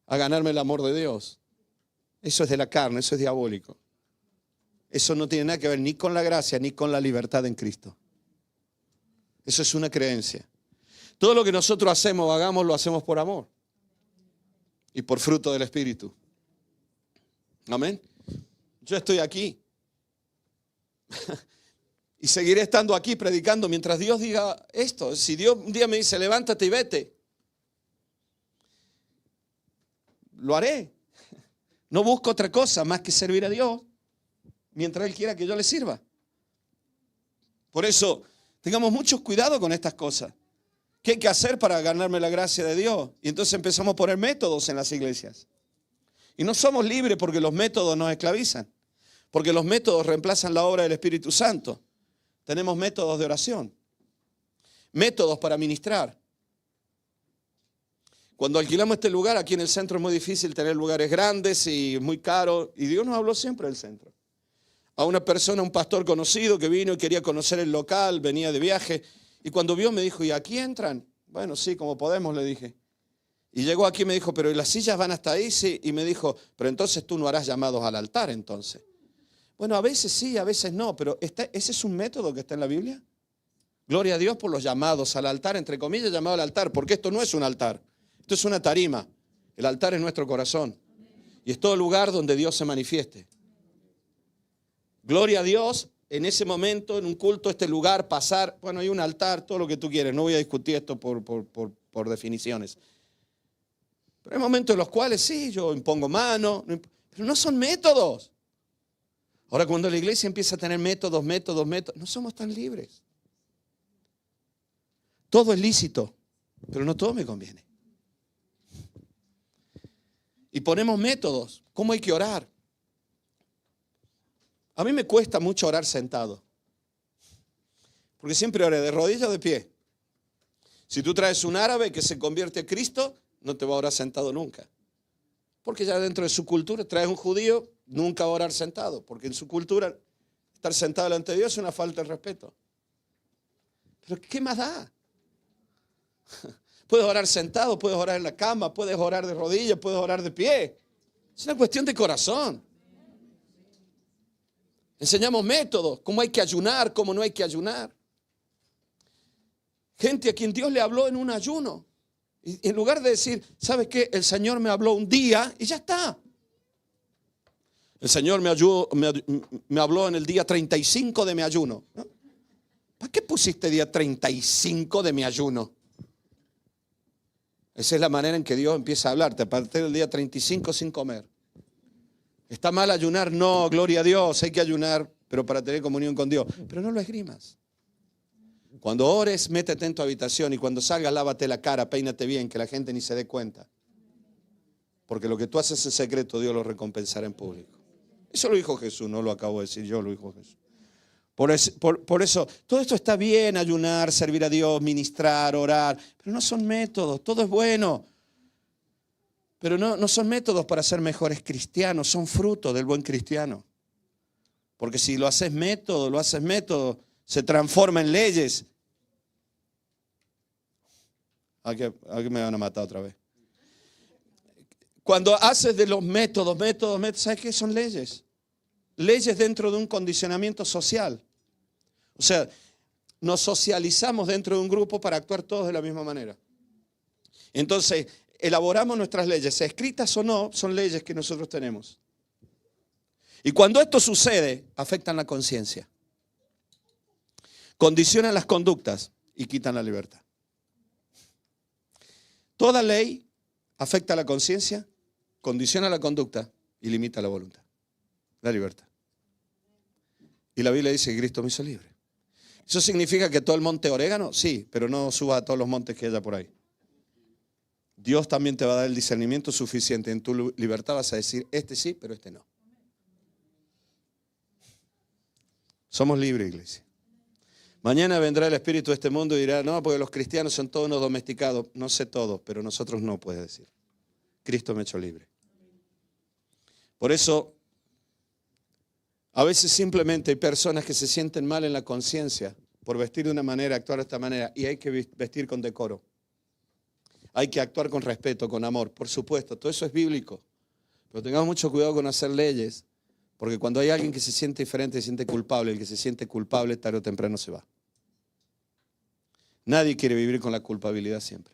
a ganarme el amor de Dios. Eso es de la carne, eso es diabólico. Eso no tiene nada que ver ni con la gracia ni con la libertad en Cristo. Eso es una creencia. Todo lo que nosotros hacemos o hagamos, lo hacemos por amor y por fruto del Espíritu. Amén. Yo estoy aquí y seguiré estando aquí predicando mientras Dios diga esto. Si Dios un día me dice, levántate y vete. lo haré. No busco otra cosa más que servir a Dios mientras Él quiera que yo le sirva. Por eso, tengamos mucho cuidado con estas cosas. ¿Qué hay que hacer para ganarme la gracia de Dios? Y entonces empezamos a poner métodos en las iglesias. Y no somos libres porque los métodos nos esclavizan. Porque los métodos reemplazan la obra del Espíritu Santo. Tenemos métodos de oración. Métodos para ministrar. Cuando alquilamos este lugar, aquí en el centro es muy difícil tener lugares grandes y muy caros. Y Dios nos habló siempre del centro. A una persona, un pastor conocido que vino y quería conocer el local, venía de viaje. Y cuando vio me dijo, ¿y aquí entran? Bueno, sí, como podemos, le dije. Y llegó aquí y me dijo, ¿pero las sillas van hasta ahí? Sí. Y me dijo, pero entonces tú no harás llamados al altar entonces. Bueno, a veces sí, a veces no, pero ese es un método que está en la Biblia. Gloria a Dios por los llamados al altar, entre comillas, llamado al altar, porque esto no es un altar, esto es una tarima. El altar es nuestro corazón y es todo lugar donde Dios se manifieste. Gloria a Dios, en ese momento, en un culto, este lugar, pasar, bueno, hay un altar, todo lo que tú quieres, no voy a discutir esto por definiciones. Pero hay momentos en los cuales sí, yo impongo mano, pero no son métodos. Ahora, cuando la iglesia empieza a tener métodos, no somos tan libres. Todo es lícito, pero no todo me conviene. Y ponemos métodos, ¿cómo hay que orar? A mí me cuesta mucho orar sentado, porque siempre oré de rodillas o de pie. Si tú traes un árabe que se convierte a Cristo, no te va a orar sentado nunca. Porque ya dentro de su cultura, traes un judío, nunca va a orar sentado, porque en su cultura estar sentado delante de Dios es una falta de respeto. Pero ¿qué más da? Puedes orar sentado, puedes orar en la cama, puedes orar de rodillas, puedes orar de pie. Es una cuestión de corazón. Enseñamos métodos, cómo hay que ayunar, cómo no hay que ayunar. Gente a quien Dios le habló en un ayuno. Y en lugar de decir, ¿sabes qué? El Señor me habló un día y ya está. El Señor me habló en el día 35 de mi ayuno. ¿No? ¿Para qué pusiste día 35 de mi ayuno? Esa es la manera en que Dios empieza a hablarte, a partir del día 35 sin comer. ¿Está mal ayunar? No, gloria a Dios, hay que ayunar, pero para tener comunión con Dios. Pero no lo esgrimas. Cuando ores, métete en tu habitación y cuando salgas, lávate la cara, peínate bien, que la gente ni se dé cuenta. Porque lo que tú haces en secreto, Dios lo recompensará en público. Eso lo dijo Jesús, no lo acabo de decir yo, lo dijo Jesús. Por eso, todo esto está bien, ayunar, servir a Dios, ministrar, orar, pero no son métodos, todo es bueno. Pero no son métodos para ser mejores cristianos, son fruto del buen cristiano. Porque si lo haces método, se transforma en leyes. Aquí me van a matar otra vez. Cuando haces de los métodos, ¿sabes qué? Son leyes. Leyes dentro de un condicionamiento social. O sea, nos socializamos dentro de un grupo para actuar todos de la misma manera. Entonces, elaboramos nuestras leyes, escritas o no, son leyes que nosotros tenemos. Y cuando esto sucede, afectan la conciencia. Condicionan las conductas y quitan la libertad. Toda ley afecta la conciencia, condiciona la conducta y limita la voluntad, la libertad. Y la Biblia dice que Cristo me hizo libre. ¿Eso significa que todo el monte orégano? Sí, pero no subas a todos los montes que haya por ahí. Dios también te va a dar el discernimiento suficiente. En tu libertad vas a decir, este sí, pero este no. Somos libres, iglesia. Mañana vendrá el espíritu de este mundo y dirá, no, porque los cristianos son todos unos domesticados. No sé todo, pero nosotros no, puede decir. Cristo me ha hecho libre. Por eso, a veces simplemente hay personas que se sienten mal en la conciencia por vestir de una manera, actuar de esta manera, y hay que vestir con decoro. Hay que actuar con respeto, con amor. Por supuesto, todo eso es bíblico. Pero tengamos mucho cuidado con hacer leyes, porque cuando hay alguien que se siente diferente, se siente culpable, el que se siente culpable tarde o temprano se va. Nadie quiere vivir con la culpabilidad siempre.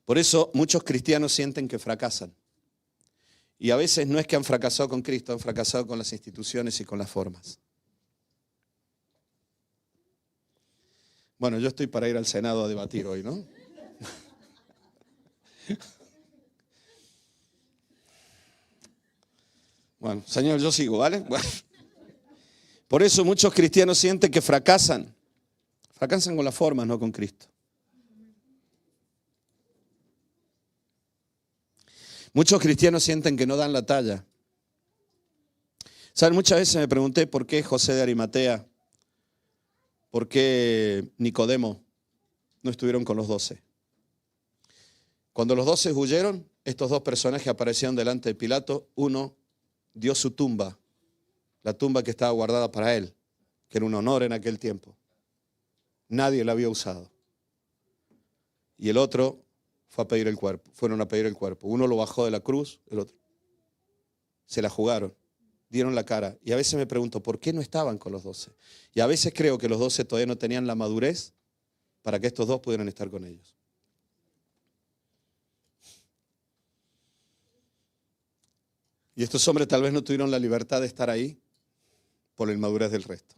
Por eso muchos cristianos sienten que fracasan. Y a veces no es que han fracasado con Cristo, han fracasado con las instituciones y con las formas. Bueno, yo estoy para ir al Senado a debatir hoy, ¿no? Bueno, Señor, yo sigo, ¿vale? Bueno. Por eso muchos cristianos sienten que fracasan. Fracasan con las formas, no con Cristo. Muchos cristianos sienten que no dan la talla. ¿Saben? Muchas veces me pregunté por qué José de Arimatea, por qué Nicodemo no estuvieron con los 12. Cuando los 12 huyeron, estos dos personajes aparecieron delante de Pilato. Uno dio su tumba, la tumba que estaba guardada para él, que era un honor en aquel tiempo. Nadie la había usado. Y el otro fue a pedir el cuerpo, fueron a pedir el cuerpo. Uno lo bajó de la cruz, el otro. Se la jugaron, dieron la cara. Y a veces me pregunto, ¿por qué no estaban con los 12? Y a veces creo que los 12 todavía no tenían la madurez para que estos dos pudieran estar con ellos. Y estos hombres tal vez no tuvieron la libertad de estar ahí por la inmadurez del resto.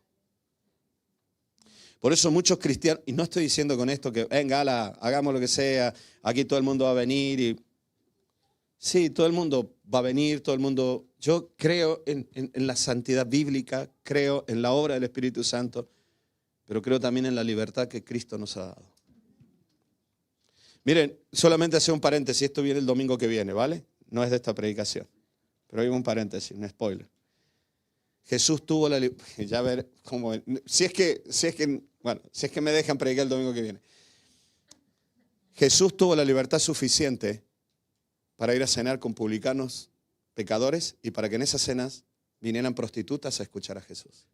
Por eso muchos cristianos, y no estoy diciendo con esto que venga, hagamos lo que sea, aquí todo el mundo va a venir. Sí, todo el mundo va a venir, todo el mundo. Yo creo en la santidad bíblica, creo en la obra del Espíritu Santo, pero creo también en la libertad que Cristo nos ha dado. Miren, solamente hacer un paréntesis, esto viene el domingo que viene, ¿vale? No es de esta predicación, pero hay un paréntesis, un spoiler. Jesús tuvo la libertad, ya ver cómo, si es que me dejan predicar el domingo que viene. Jesús tuvo la libertad suficiente para ir a cenar con publicanos, pecadores, y para que en esas cenas vinieran prostitutas a escuchar a Jesús.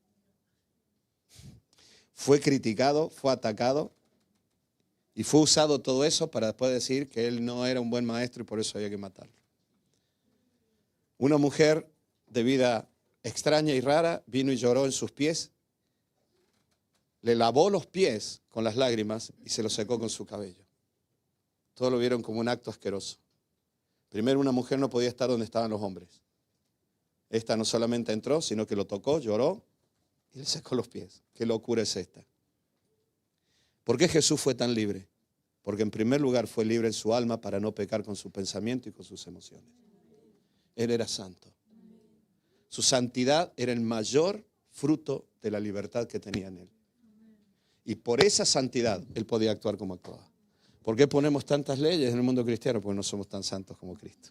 Fue criticado, fue atacado, y fue usado todo eso para después decir que él no era un buen maestro y por eso había que matarlo. Una mujer de vida extraña y rara vino y lloró en sus pies, le lavó los pies con las lágrimas y se los secó con su cabello. Todos lo vieron como un acto asqueroso. Primero, una mujer no podía estar donde estaban los hombres. Esta no solamente entró, sino que lo tocó, lloró y le secó los pies. ¿Qué locura es esta? ¿Por qué Jesús fue tan libre? Porque en primer lugar fue libre en su alma para no pecar con su pensamiento y con sus emociones. Él era santo. Su santidad era el mayor fruto de la libertad que tenía en él. Y por esa santidad él podía actuar como actuaba. ¿Por qué ponemos tantas leyes en el mundo cristiano? Porque no somos tan santos como Cristo.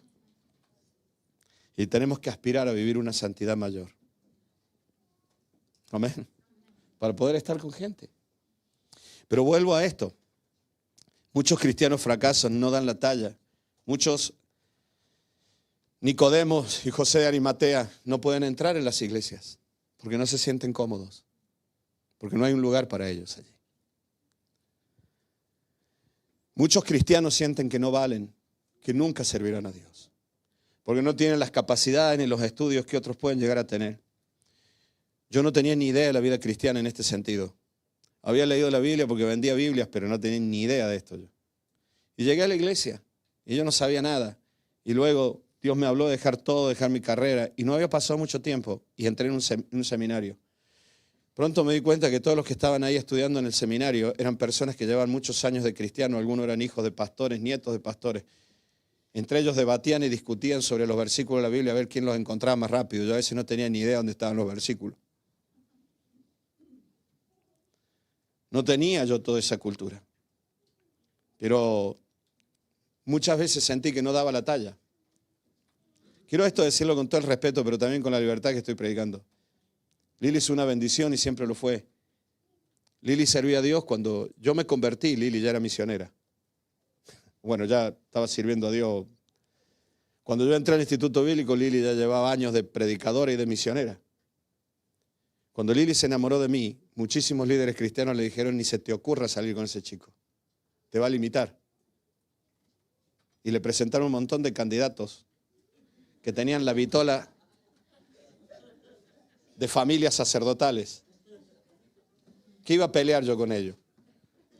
Y tenemos que aspirar a vivir una santidad mayor. Amén. Para poder estar con gente. Pero vuelvo a esto. Muchos cristianos fracasan, no dan la talla. Muchos Nicodemos y José de Arimatea no pueden entrar en las iglesias porque no se sienten cómodos, porque no hay un lugar para ellos allí. Muchos cristianos sienten que no valen, que nunca servirán a Dios, porque no tienen las capacidades ni los estudios que otros pueden llegar a tener. Yo no tenía ni idea de la vida cristiana en este sentido. Había leído la Biblia porque vendía Biblias, pero no tenía ni idea de esto yo. Y llegué a la iglesia y yo no sabía nada. Y luego Dios me habló de dejar todo, dejar mi carrera. Y no había pasado mucho tiempo y entré en un seminario. Pronto me di cuenta que todos los que estaban ahí estudiando en el seminario eran personas que llevaban muchos años de cristiano. Algunos eran hijos de pastores, nietos de pastores. Entre ellos debatían y discutían sobre los versículos de la Biblia a ver quién los encontraba más rápido. Yo a veces no tenía ni idea dónde estaban los versículos. No tenía yo toda esa cultura. Pero muchas veces sentí que no daba la talla. Quiero esto decirlo con todo el respeto, pero también con la libertad que estoy predicando. Lili es una bendición y siempre lo fue. Lili servía a Dios cuando yo me convertí, Lili ya era misionera. Bueno, ya estaba sirviendo a Dios. Cuando yo entré al Instituto Bíblico, Lili ya llevaba años de predicadora y de misionera. Cuando Lili se enamoró de mí, muchísimos líderes cristianos le dijeron, ni se te ocurra salir con ese chico. Te va a limitar. Y le presentaron un montón de candidatos que tenían la vitola de familias sacerdotales. ¿Qué iba a pelear yo con ellos?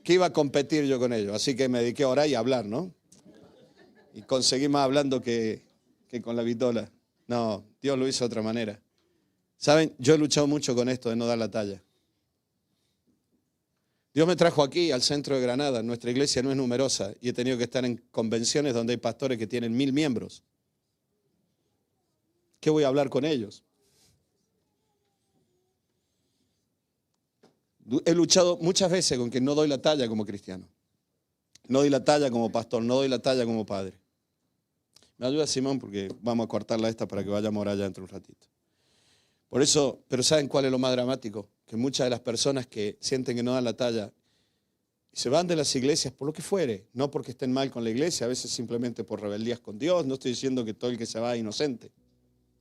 ¿Qué iba a competir yo con ellos? Así que me dediqué a orar y a hablar, ¿no? Y conseguí más hablando que con la vitola. No, Dios lo hizo de otra manera. ¿Saben? Yo he luchado mucho con esto de no dar la talla. Dios me trajo aquí, al centro de Granada. Nuestra iglesia no es numerosa y he tenido que estar en convenciones donde hay pastores que tienen 1000 miembros. ¿qué voy a hablar con ellos? He luchado muchas veces con que no doy la talla como cristiano. No doy la talla como pastor, no doy la talla como padre. Me ayuda Simón porque vamos a cortarla esta para que vayamos a orar ya dentro de un ratito. Por eso, pero ¿saben cuál es lo más dramático? Que muchas de las personas que sienten que no dan la talla y se van de las iglesias por lo que fuere, no porque estén mal con la iglesia, a veces simplemente por rebeldías con Dios. No estoy diciendo que todo el que se va es inocente.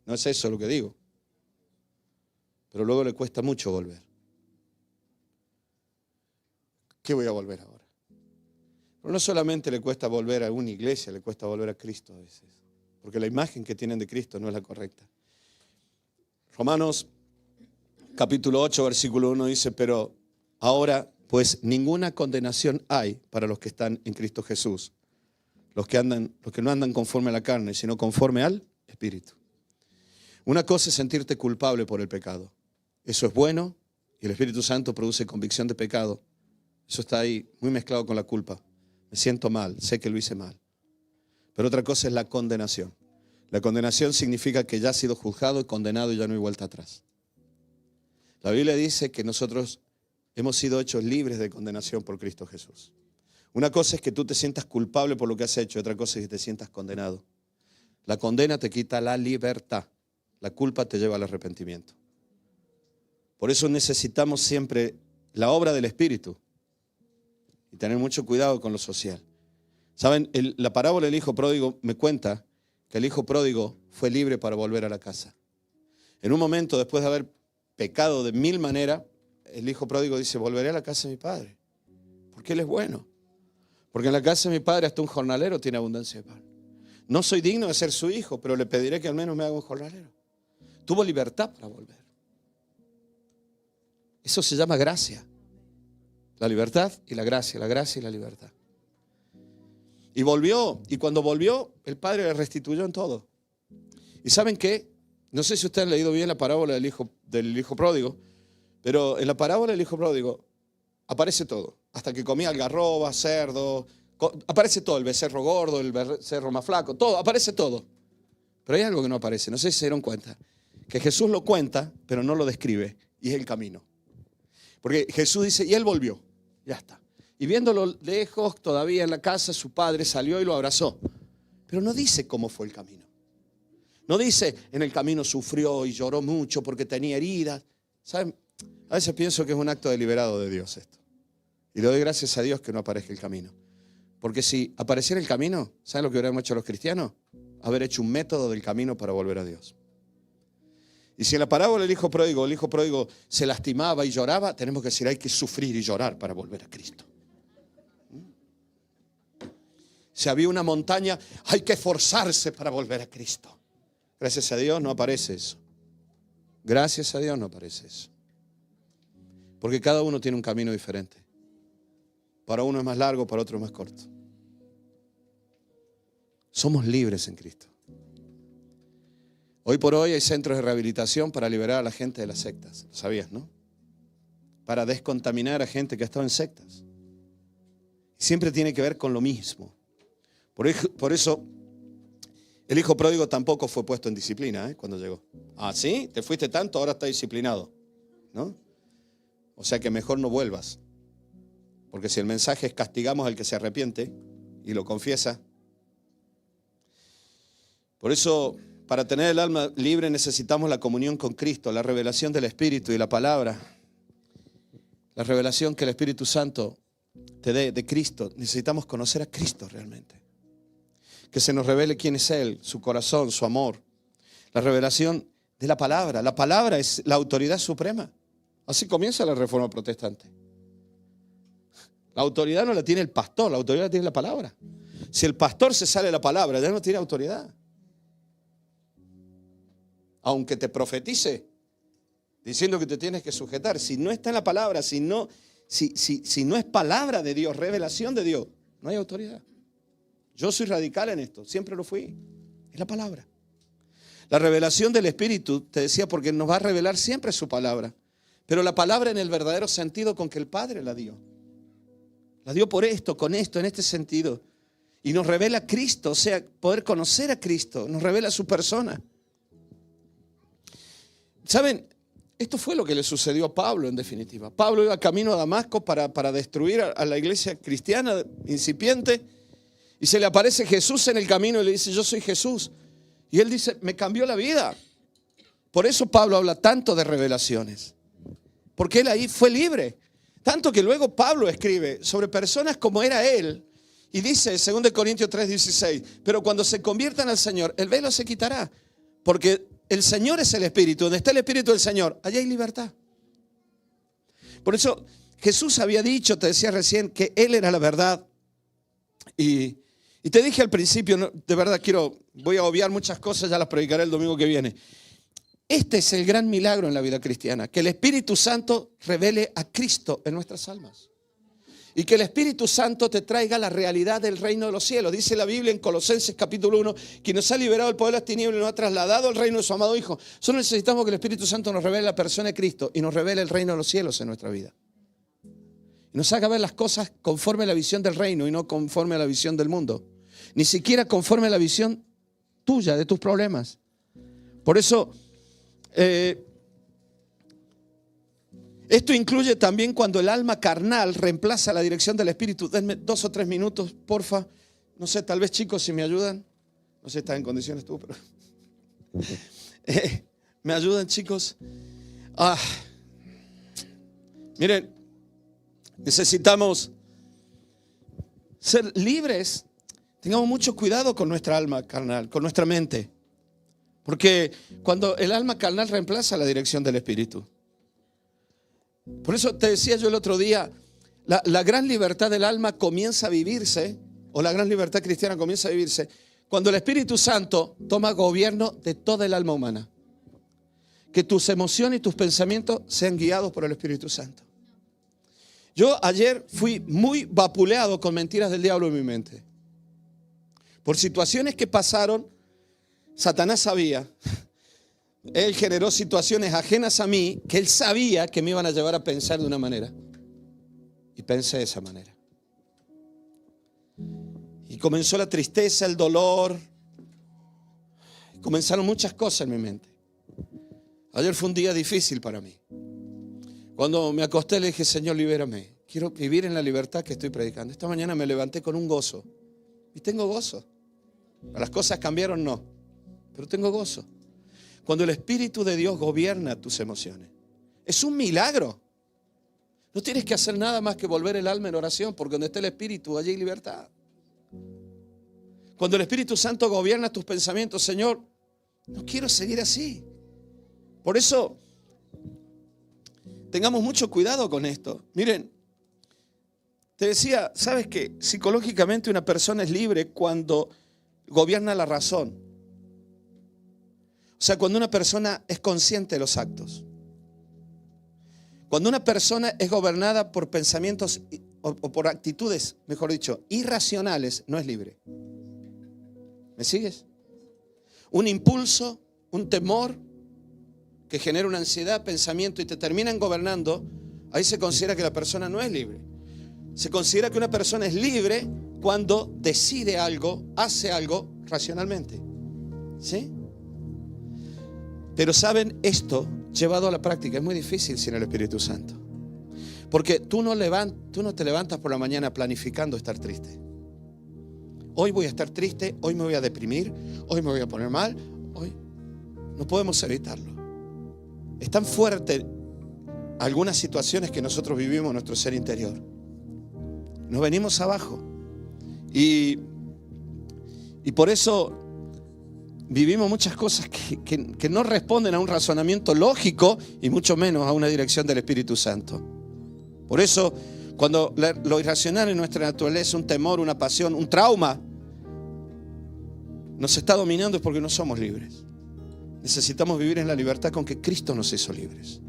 No es eso lo que digo. Pero luego le cuesta mucho volver. ¿Qué voy a volver ahora? Pero no solamente le cuesta volver a una iglesia, le cuesta volver a Cristo a veces. Porque la imagen que tienen de Cristo no es la correcta. Romanos capítulo 8, versículo 1 dice, pero ahora pues ninguna condenación hay para los que están en Cristo Jesús. Los que no andan conforme a la carne, sino conforme al Espíritu. Una cosa es sentirte culpable por el pecado. Eso es bueno y el Espíritu Santo produce convicción de pecado. Eso está ahí muy mezclado con la culpa. Me siento mal, sé que lo hice mal. Pero otra cosa es la condenación. La condenación significa que ya has sido juzgado y condenado y ya no hay vuelta atrás. La Biblia dice que nosotros hemos sido hechos libres de condenación por Cristo Jesús. Una cosa es que tú te sientas culpable por lo que has hecho, otra cosa es que te sientas condenado. La condena te quita la libertad. La culpa te lleva al arrepentimiento. Por eso necesitamos siempre la obra del Espíritu y tener mucho cuidado con lo social. ¿Saben? La parábola del hijo pródigo me cuenta que el hijo pródigo fue libre para volver a la casa. En un momento, después de haber pecado de mil maneras, el hijo pródigo dice, volveré a la casa de mi padre, porque él es bueno. Porque en la casa de mi padre hasta un jornalero tiene abundancia de pan. No soy digno de ser su hijo, pero le pediré que al menos me haga un jornalero. Tuvo libertad para volver. Eso se llama gracia. La libertad y la gracia y la libertad. Y volvió, y cuando volvió, el padre le restituyó en todo. ¿Y saben qué? No sé si ustedes han leído bien la parábola del hijo pródigo, pero en la parábola del hijo pródigo aparece todo. Hasta que comía algarroba, cerdo, aparece todo, el becerro gordo, el becerro más flaco, todo, aparece todo. Pero hay algo que no aparece, no sé si se dieron cuenta, que Jesús lo cuenta, pero no lo describe, y es el camino. Porque Jesús dice, y él volvió, ya está. Y viéndolo lejos, todavía en la casa, su padre salió y lo abrazó. Pero no dice cómo fue el camino. No dice, en el camino sufrió y lloró mucho porque tenía heridas. ¿Saben? A veces pienso que es un acto deliberado de Dios esto. Y le doy gracias a Dios que no aparezca el camino. Porque si apareciera el camino, ¿saben lo que hubiéramos hecho los cristianos? Haber hecho un método del camino para volver a Dios. Y si en la parábola el hijo pródigo se lastimaba y lloraba, tenemos que decir, hay que sufrir y llorar para volver a Cristo. Si había una montaña, hay que esforzarse para volver a Cristo. Gracias a Dios no aparece eso. Gracias a Dios no aparece eso. Porque cada uno tiene un camino diferente. Para uno es más largo, para otro es más corto. Somos libres en Cristo. Hoy por hoy hay centros de rehabilitación para liberar a la gente de las sectas. ¿Lo sabías, no? Para descontaminar a gente que ha estado en sectas. Siempre tiene que ver con lo mismo. Por eso, el hijo pródigo tampoco fue puesto en disciplina cuando llegó. Ah, ¿sí? Te fuiste tanto, ahora está disciplinado. ¿No? O sea que mejor no vuelvas. Porque si el mensaje es castigamos al que se arrepiente y lo confiesa. Por eso, para tener el alma libre necesitamos la comunión con Cristo, la revelación del Espíritu y la palabra. La revelación que el Espíritu Santo te dé de Cristo. Necesitamos conocer a Cristo realmente. Que se nos revele quién es Él, su corazón, su amor. La revelación de la palabra. La palabra es la autoridad suprema. Así comienza la Reforma Protestante. La autoridad no la tiene el pastor, la autoridad la tiene la palabra. Si el pastor se sale de la palabra, ya no tiene autoridad. Aunque te profetice, diciendo que te tienes que sujetar, si no está en la palabra, si no es palabra de Dios, revelación de Dios, no hay autoridad. Yo soy radical en esto, siempre lo fui. Es la palabra. La revelación del Espíritu, te decía, porque nos va a revelar siempre su palabra. Pero la palabra en el verdadero sentido con que el Padre la dio. La dio por esto, con esto, en este sentido. Y nos revela a Cristo, o sea, poder conocer a Cristo, nos revela su persona. ¿Saben? Esto fue lo que le sucedió a Pablo en definitiva. Pablo iba camino a Damasco para destruir a la iglesia cristiana incipiente y se le aparece Jesús en el camino y le dice, yo soy Jesús. Y él dice, me cambió la vida. Por eso Pablo habla tanto de revelaciones. Porque él ahí fue libre. Tanto que luego Pablo escribe sobre personas como era él. Y dice, 2 Corintios 3:16, pero cuando se conviertan al Señor, el velo se quitará. Porque el Señor es el Espíritu. Donde está el Espíritu del Señor, allá hay libertad. Por eso Jesús había dicho, te decía recién, que Él era la verdad. Y te dije al principio, de verdad voy a obviar muchas cosas, ya las predicaré el domingo que viene. Este es el gran milagro en la vida cristiana, que el Espíritu Santo revele a Cristo en nuestras almas. Y que el Espíritu Santo te traiga la realidad del reino de los cielos. Dice la Biblia en Colosenses capítulo 1, quien nos ha liberado del poder de las tinieblas y nos ha trasladado al reino de su amado Hijo. Solo necesitamos que el Espíritu Santo nos revele la persona de Cristo y nos revele el reino de los cielos en nuestra vida. Y nos haga ver las cosas conforme a la visión del reino y no conforme a la visión del mundo. Ni siquiera conforme a la visión tuya, de tus problemas. Por eso, esto incluye también cuando el alma carnal reemplaza la dirección del Espíritu. Denme 2 o 3 minutos, porfa. No sé, tal vez chicos, si me ayudan. No sé si estás en condiciones tú, pero... ¿me ayudan, chicos? Miren, necesitamos ser libres. Tengamos mucho cuidado con nuestra alma carnal, con nuestra mente. Porque cuando el alma carnal reemplaza la dirección del Espíritu. Por eso te decía yo el otro día, la gran libertad del alma comienza a vivirse, o la gran libertad cristiana comienza a vivirse, cuando el Espíritu Santo toma gobierno de toda el alma humana. Que tus emociones y tus pensamientos sean guiados por el Espíritu Santo. Yo ayer fui muy vapuleado con mentiras del diablo en mi mente. Por situaciones que pasaron, Satanás sabía. Él generó situaciones ajenas a mí que él sabía que me iban a llevar a pensar de una manera. Y pensé de esa manera. Y comenzó la tristeza, el dolor. Comenzaron muchas cosas en mi mente. Ayer fue un día difícil para mí. Cuando me acosté le dije, Señor, libérame. Quiero vivir en la libertad que estoy predicando. Esta mañana me levanté con un gozo. Y tengo gozo. Las cosas cambiaron, no. Pero tengo gozo. Cuando el Espíritu de Dios gobierna tus emociones. Es un milagro. No tienes que hacer nada más que volver el alma en oración, porque donde está el Espíritu, allí hay libertad. Cuando el Espíritu Santo gobierna tus pensamientos, Señor, no quiero seguir así. Por eso, tengamos mucho cuidado con esto. Miren, te decía, ¿sabes qué? Psicológicamente una persona es libre cuando gobierna la razón. O sea, cuando una persona es consciente de los actos. Cuando una persona es gobernada por pensamientos o por actitudes, mejor dicho, irracionales, no es libre. ¿Me sigues? Un impulso, un temor que genera una ansiedad, pensamiento y te terminan gobernando, ahí se considera que la persona no es libre. Se considera que una persona es libre cuando decide algo, hace algo racionalmente. ¿Sí? Pero saben, esto llevado a la práctica es muy difícil sin el Espíritu Santo. Porque tú no te levantas por la mañana planificando estar triste. Hoy voy a estar triste, hoy me voy a deprimir, hoy me voy a poner mal, hoy no podemos evitarlo. Es tan fuerte algunas situaciones que nosotros vivimos en nuestro ser interior. Nos venimos abajo. Y por eso vivimos muchas cosas que no responden a un razonamiento lógico y mucho menos a una dirección del Espíritu Santo. Por eso, cuando lo irracional en nuestra naturaleza, un temor, una pasión, un trauma, nos está dominando es porque no somos libres. Necesitamos vivir en la libertad con que Cristo nos hizo libres.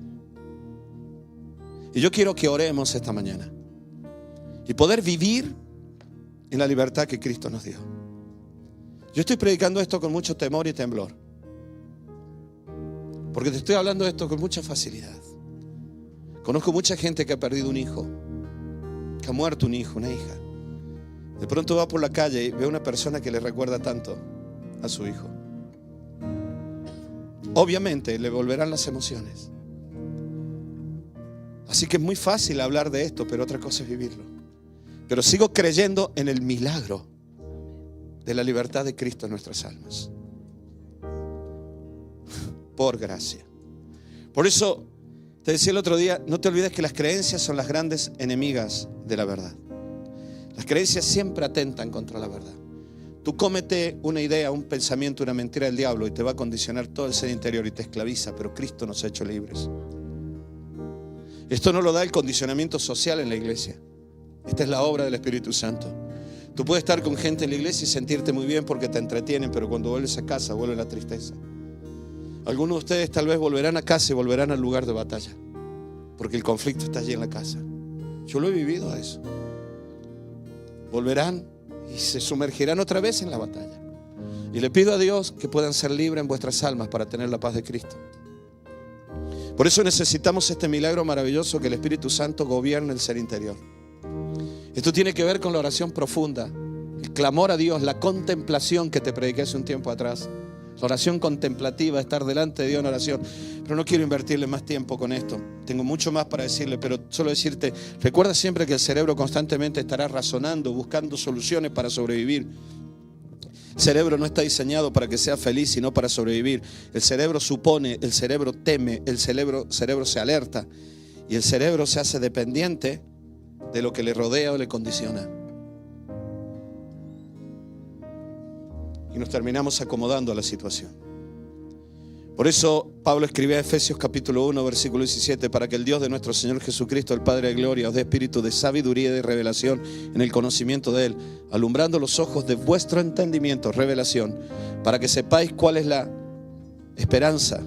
Y yo quiero que oremos esta mañana y poder vivir en la libertad que Cristo nos dio. Yo estoy predicando esto con mucho temor y temblor, porque te estoy hablando de esto con mucha facilidad. Conozco mucha gente que ha perdido un hijo, que ha muerto un hijo, una hija. De pronto va por la calle y ve a una persona que le recuerda tanto a su hijo. obviamente le volverán las emociones. Así que es muy fácil hablar de esto, pero otra cosa es vivirlo. Pero sigo creyendo en el milagro de la libertad de Cristo en nuestras almas. Por gracia. Por eso te decía el otro día, no te olvides que las creencias son las grandes enemigas de la verdad. Las creencias siempre atentan contra la verdad. Tú cómete una idea, un pensamiento, una mentira del diablo y te va a condicionar todo el ser interior y te esclaviza, pero Cristo nos ha hecho libres. Esto no lo da el condicionamiento social en la iglesia. Esta es la obra del Espíritu Santo. Tú puedes estar con gente en la iglesia y sentirte muy bien porque te entretienen, pero cuando vuelves a casa vuelve la tristeza. Algunos de ustedes tal vez volverán a casa y volverán al lugar de batalla, porque el conflicto está allí en la casa. Yo lo he vivido a eso. Volverán y se sumergirán otra vez en la batalla. Y le pido a Dios que puedan ser libres en vuestras almas para tener la paz de Cristo. Por eso necesitamos este milagro maravilloso, que el Espíritu Santo gobierne el ser interior. Esto tiene que ver con la oración profunda, el clamor a Dios, la contemplación que te prediqué hace un tiempo atrás. La oración contemplativa, estar delante de Dios en oración. Pero no quiero invertirle más tiempo con esto. Tengo mucho más para decirle, pero solo decirte, recuerda siempre que el cerebro constantemente estará razonando, buscando soluciones para sobrevivir. El cerebro no está diseñado para que sea feliz, sino para sobrevivir. El cerebro supone, el cerebro teme, el cerebro se alerta. Y el cerebro se hace dependiente de lo que le rodea o le condiciona. Y nos terminamos acomodando a la situación. Por eso Pablo escribía a Efesios capítulo 1, versículo 17, para que el Dios de nuestro Señor Jesucristo, el Padre de gloria, os dé espíritu de sabiduría y de revelación en el conocimiento de Él, alumbrando los ojos de vuestro entendimiento, revelación, para que sepáis cuál es la esperanza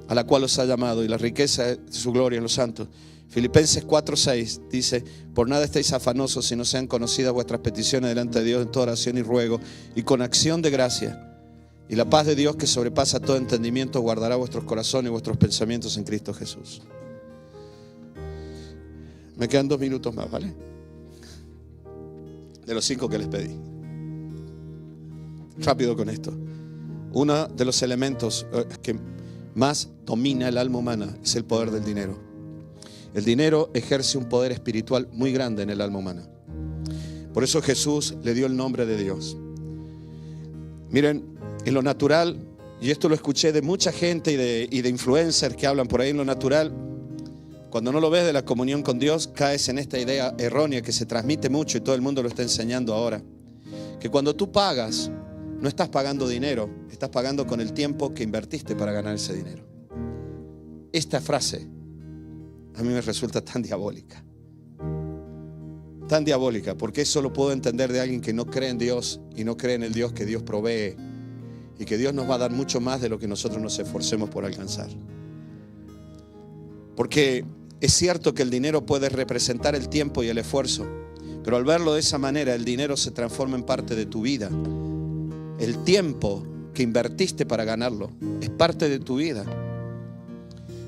a la cual os ha llamado y la riqueza de su gloria en los santos. Filipenses 4:6 dice: por nada estéis afanosos, si no sean conocidas vuestras peticiones delante de Dios en toda oración y ruego, y con acción de gracia. Y la paz de Dios, que sobrepasa todo entendimiento, guardará vuestros corazones y vuestros pensamientos en Cristo Jesús. Me quedan 2 minutos más, ¿vale? De los 5 que les pedí. Rápido con esto. Uno de los elementos que más domina el alma humana es el poder del dinero. El dinero ejerce un poder espiritual muy grande en el alma humana. Por eso Jesús le dio el nombre de Dios. Miren, en lo natural, y esto lo escuché de mucha gente y de influencers que hablan por ahí, en lo natural, cuando no lo ves de la comunión con Dios, caes en esta idea errónea que se transmite mucho y todo el mundo lo está enseñando ahora. Que cuando tú pagas, no estás pagando dinero, estás pagando con el tiempo que invertiste para ganar ese dinero. Esta frase a mí me resulta tan diabólica. Tan diabólica, porque eso lo puedo entender de alguien que no cree en Dios y no cree en el Dios que Dios provee y que Dios nos va a dar mucho más de lo que nosotros nos esforcemos por alcanzar. Porque es cierto que el dinero puede representar el tiempo y el esfuerzo, pero al verlo de esa manera, el dinero se transforma en parte de tu vida. El tiempo que invertiste para ganarlo es parte de tu vida.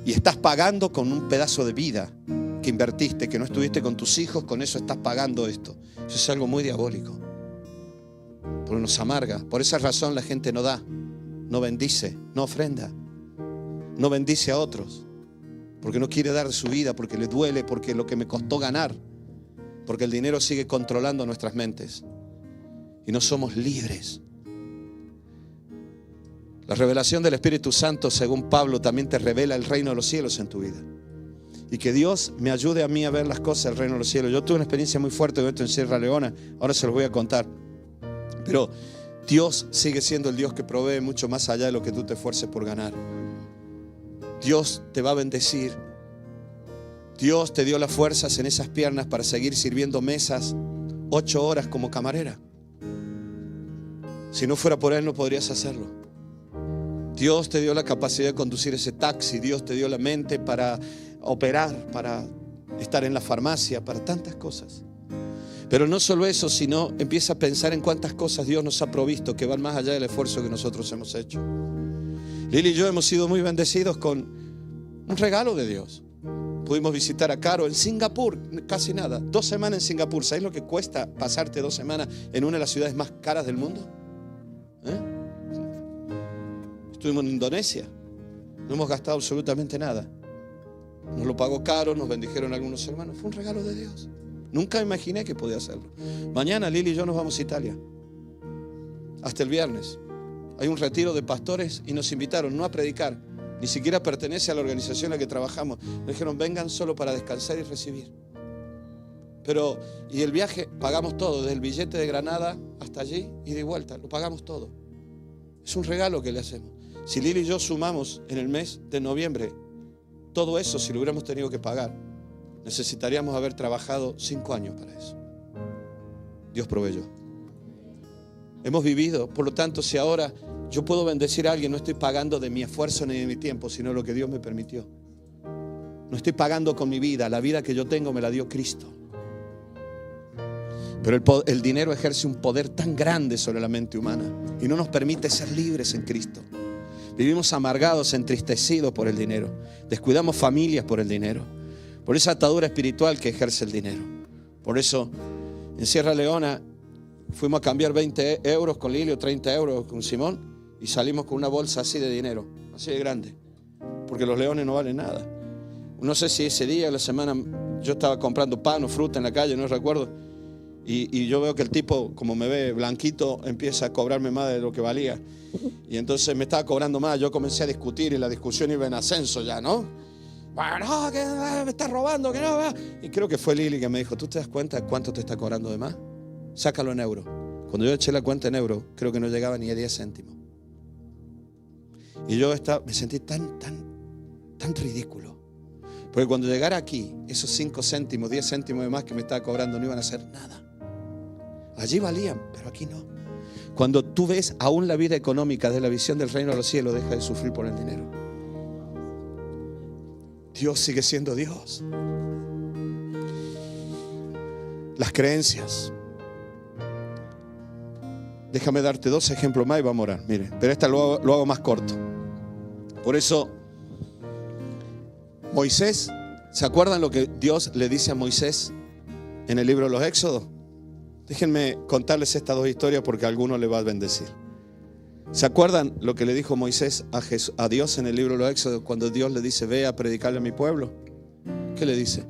Y estás pagando con un pedazo de vida que invertiste, que no estuviste con tus hijos, con eso estás pagando esto. Eso es algo muy diabólico, porque nos amarga. Por esa razón la gente no da, no bendice, no ofrenda, no bendice a otros, porque no quiere dar de su vida, porque le duele, porque lo que me costó ganar, porque el dinero sigue controlando nuestras mentes y no somos libres. La revelación del Espíritu Santo, según Pablo, también te revela el reino de los cielos en tu vida. Y que Dios me ayude a mí a ver las cosas del reino de los cielos. Yo tuve una experiencia muy fuerte con esto en Sierra Leona, ahora se los voy a contar. Pero Dios sigue siendo el Dios que provee mucho más allá de lo que tú te esfuerces por ganar. Dios te va a bendecir. Dios te dio las fuerzas en esas piernas para seguir sirviendo mesas 8 horas como camarera. Si no fuera por Él no podrías hacerlo. Dios te dio la capacidad de conducir ese taxi. Dios te dio la mente para operar, para estar en la farmacia, para tantas cosas. Pero no solo eso, sino empieza a pensar en cuántas cosas Dios nos ha provisto que van más allá del esfuerzo que nosotros hemos hecho. Lili y yo hemos sido muy bendecidos con un regalo de Dios. Pudimos visitar a Caro en Singapur, casi nada. 2 semanas en Singapur. ¿Sabes lo que cuesta pasarte 2 semanas en una de las ciudades más caras del mundo? Estuvimos en Indonesia. No hemos gastado absolutamente nada. Nos lo pagó caro, nos bendijeron algunos hermanos. Fue un regalo de Dios. Nunca imaginé que podía hacerlo. Mañana Lili y yo nos vamos a Italia. Hasta el viernes. Hay un retiro de pastores y nos invitaron no a predicar. Ni siquiera pertenece a la organización en la que trabajamos. Nos dijeron, vengan solo para descansar y recibir. Pero, y el viaje, pagamos todo, desde el billete de Granada hasta allí y de vuelta, lo pagamos todo. Es un regalo que le hacemos. Si Lili y yo sumamos en el mes de noviembre todo eso, si lo hubiéramos tenido que pagar, necesitaríamos haber trabajado 5 años para eso. Dios proveyó. Hemos vivido, por lo tanto, si ahora yo puedo bendecir a alguien, no estoy pagando de mi esfuerzo ni de mi tiempo, sino lo que Dios me permitió. No estoy pagando con mi vida, la vida que yo tengo me la dio Cristo. Pero el dinero ejerce un poder tan grande sobre la mente humana y no nos permite ser libres en Cristo. Vivimos amargados, entristecidos por el dinero. Descuidamos familias por el dinero. Por esa atadura espiritual que ejerce el dinero. Por eso, en Sierra Leona, fuimos a cambiar 20 euros con Lili o 30 euros con Simón y salimos con una bolsa así de dinero, así de grande. Porque los leones no valen nada. No sé si ese día, la semana, yo estaba comprando pan o fruta en la calle, no recuerdo. Y yo veo que el tipo, como me ve blanquito, empieza a cobrarme más de lo que valía. Y entonces me estaba cobrando más. Yo comencé a discutir y la discusión iba en ascenso ya, ¿no? Bueno, que me está robando, que no. Y creo que fue Lili que me dijo, ¿tú te das cuenta de cuánto te está cobrando de más? Sácalo en euros. Cuando yo eché la cuenta en euros, creo que no llegaba ni a 10 céntimos. Y yo me sentí tan ridículo. Porque cuando llegara aquí, esos 5 céntimos, 10 céntimos de más que me estaba cobrando no iban a hacer nada. Allí valían, pero aquí no. Cuando tú ves aún la vida económica de la visión del reino de los cielos, deja de sufrir por el dinero. Dios sigue siendo Dios. Las creencias. Déjame darte 2 ejemplos más y vamos a orar. Mire, pero esta lo hago más corto. Por eso, Moisés, ¿se acuerdan lo que Dios le dice a Moisés en el libro de los Éxodos? Déjenme contarles estas 2 historias porque a alguno le va a bendecir. ¿Se acuerdan lo que le dijo Moisés a Dios en el libro de los Éxodos cuando Dios le dice, ve a predicarle a mi pueblo? ¿Qué le dice?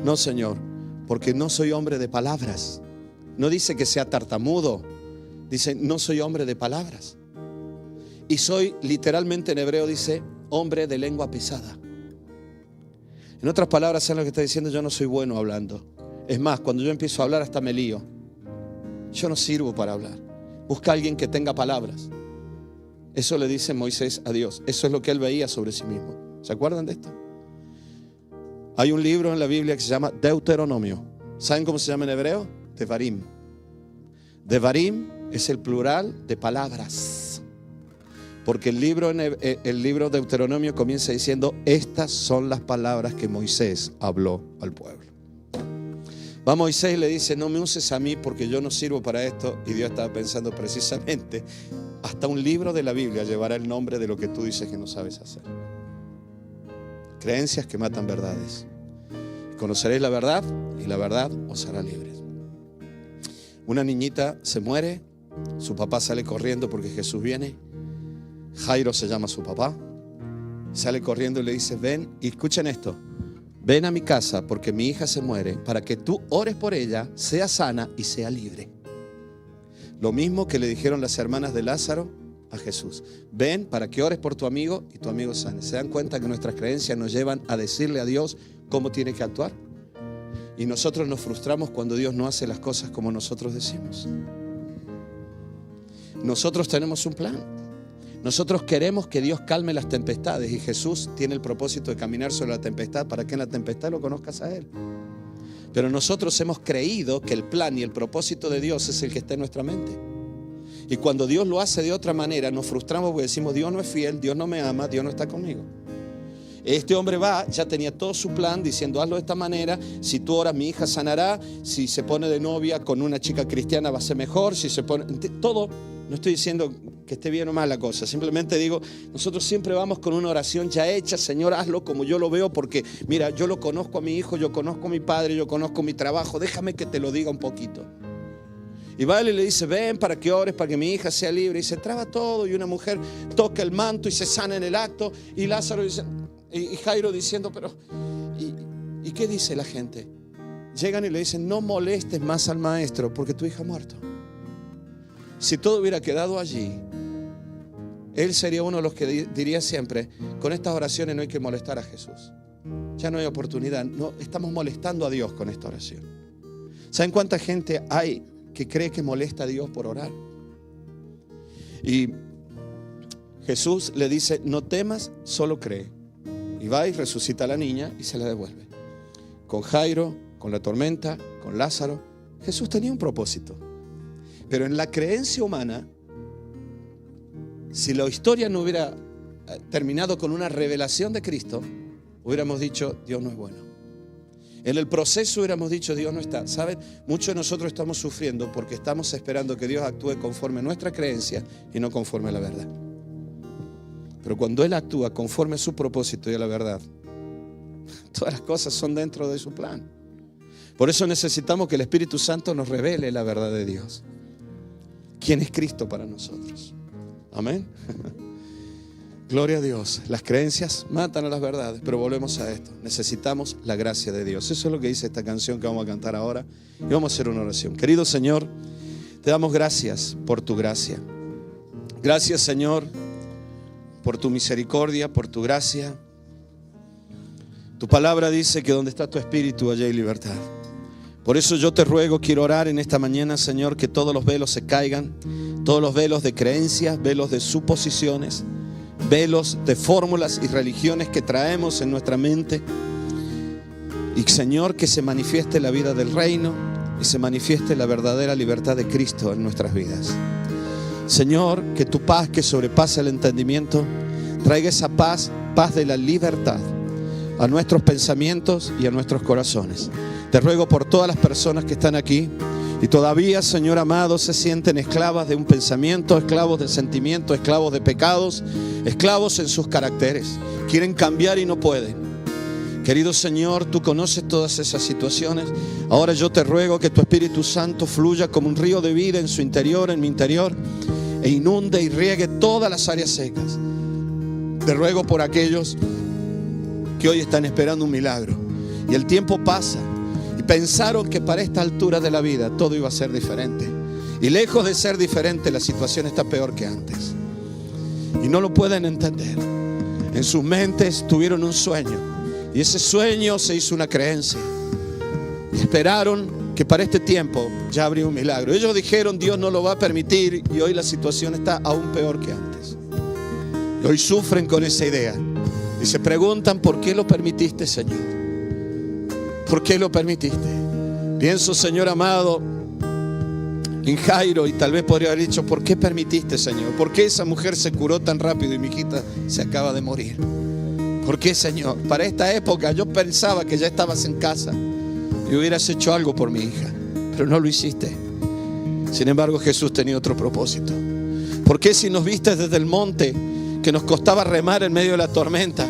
No, Señor, porque no soy hombre de palabras. No dice que sea tartamudo. Dice, no soy hombre de palabras. Y soy, literalmente en hebreo dice, hombre de lengua pesada. En otras palabras, ¿saben lo que está diciendo? Yo no soy bueno hablando. Es más, cuando yo empiezo a hablar hasta me lío. Yo no sirvo para hablar. Busca a alguien que tenga palabras. Eso le dice Moisés a Dios. Eso es lo que él veía sobre sí mismo. ¿Se acuerdan de esto? Hay un libro en la Biblia que se llama Deuteronomio. ¿Saben cómo se llama en hebreo? Devarim. Devarim es el plural de palabras. Porque el libro Deuteronomio comienza diciendo, estas son las palabras que Moisés habló al pueblo. Va Moisés y le dice, no me uses a mí porque yo no sirvo para esto. Y Dios estaba pensando precisamente, hasta un libro de la Biblia llevará el nombre de lo que tú dices que no sabes hacer. Creencias que matan verdades. Conoceréis la verdad y la verdad os hará libres. Una niñita se muere, su papá sale corriendo porque Jesús viene. Jairo se llama su papá. Sale corriendo y le dice, ven, y escuchen esto. Ven a mi casa porque mi hija se muere para que tú ores por ella, sea sana y sea libre. Lo mismo que le dijeron las hermanas de Lázaro a Jesús. Ven para que ores por tu amigo y tu amigo sane. ¿Se dan cuenta que nuestras creencias nos llevan a decirle a Dios cómo tiene que actuar? Y nosotros nos frustramos cuando Dios no hace las cosas como nosotros decimos. Nosotros tenemos un plan. Nosotros queremos que Dios calme las tempestades y Jesús tiene el propósito de caminar sobre la tempestad para que en la tempestad lo conozcas a Él. Pero nosotros hemos creído que el plan y el propósito de Dios es el que está en nuestra mente. Y cuando Dios lo hace de otra manera, nos frustramos porque decimos, Dios no es fiel, Dios no me ama, Dios no está conmigo. Este hombre ya tenía todo su plan diciendo, hazlo de esta manera, si tú oras mi hija sanará, si se pone de novia con una chica cristiana va a ser mejor, si se pone, todo. No estoy diciendo que esté bien o mal la cosa, simplemente digo, nosotros siempre vamos con una oración ya hecha, Señor, hazlo como yo lo veo, porque mira, yo lo conozco a mi hijo, yo conozco a mi padre, yo conozco mi trabajo, déjame que te lo diga un poquito. Y va él y le dice, ven para que ores, para que mi hija sea libre. Y se traba todo y una mujer toca el manto y se sana en el acto. Y Lázaro dice, y Jairo diciendo, pero ¿y qué dice la gente? Llegan y le dicen, no molestes más al maestro porque tu hija ha muerto. Si todo hubiera quedado allí, él sería uno de los que diría siempre, con estas oraciones no hay que molestar a Jesús. Ya no hay oportunidad. No, estamos molestando a Dios con esta oración. ¿Saben cuánta gente hay que cree que molesta a Dios por orar? Y Jesús le dice, no temas, solo cree. Y va y resucita a la niña y se la devuelve. Con Jairo, con la tormenta, con Lázaro, Jesús tenía un propósito. Pero en la creencia humana, si la historia no hubiera terminado con una revelación de Cristo, hubiéramos dicho, Dios no es bueno. En el proceso hubiéramos dicho, Dios no está. ¿Saben? Muchos de nosotros estamos sufriendo porque estamos esperando que Dios actúe conforme a nuestra creencia y no conforme a la verdad. Pero cuando Él actúa conforme a su propósito y a la verdad, todas las cosas son dentro de su plan. Por eso necesitamos que el Espíritu Santo nos revele la verdad de Dios. ¿Quién es Cristo para nosotros? Amén. Gloria a Dios. Las creencias matan a las verdades, pero volvemos a esto. Necesitamos la gracia de Dios. Eso es lo que dice esta canción que vamos a cantar ahora. Y vamos a hacer una oración. Querido Señor, te damos gracias por tu gracia. Gracias, Señor, por tu misericordia, por tu gracia. Tu palabra dice que donde está tu espíritu, allá hay libertad. Por eso yo te ruego, quiero orar en esta mañana, Señor, que todos los velos se caigan, todos los velos de creencias, velos de suposiciones, velos de fórmulas y religiones que traemos en nuestra mente. Y Señor, que se manifieste la vida del reino y se manifieste la verdadera libertad de Cristo en nuestras vidas. Señor, que tu paz que sobrepasa el entendimiento traiga esa paz, paz de la libertad a nuestros pensamientos y a nuestros corazones. Te ruego por todas las personas que están aquí y todavía, Señor amado, se sienten esclavas de un pensamiento, esclavos de sentimientos, esclavos de pecados, esclavos en sus caracteres. Quieren cambiar y no pueden. Querido Señor, tú conoces todas esas situaciones. Ahora yo te ruego que tu Espíritu Santo fluya como un río de vida en su interior, en mi interior, e inunde y riegue todas las áreas secas. Te ruego por aquellos que hoy están esperando un milagro y el tiempo pasa y pensaron que para esta altura de la vida todo iba a ser diferente, y lejos de ser diferente, la situación está peor que antes y no lo pueden entender. En sus mentes tuvieron un sueño y ese sueño se hizo una creencia y esperaron que para este tiempo ya habría un milagro. Ellos dijeron, Dios no lo va a permitir, y hoy la situación está aún peor que antes. Y hoy sufren con esa idea y se preguntan, ¿por qué lo permitiste, Señor? ¿Por qué lo permitiste? Pienso, Señor amado, en Jairo, y tal vez podría haber dicho, ¿por qué permitiste, Señor? ¿Por qué esa mujer se curó tan rápido y mi hijita se acaba de morir? ¿Por qué, Señor? Para esta época yo pensaba que ya estabas en casa y hubieras hecho algo por mi hija, pero no lo hiciste. Sin embargo, Jesús tenía otro propósito. ¿Por qué, si nos viste desde el monte que nos costaba remar en medio de la tormenta,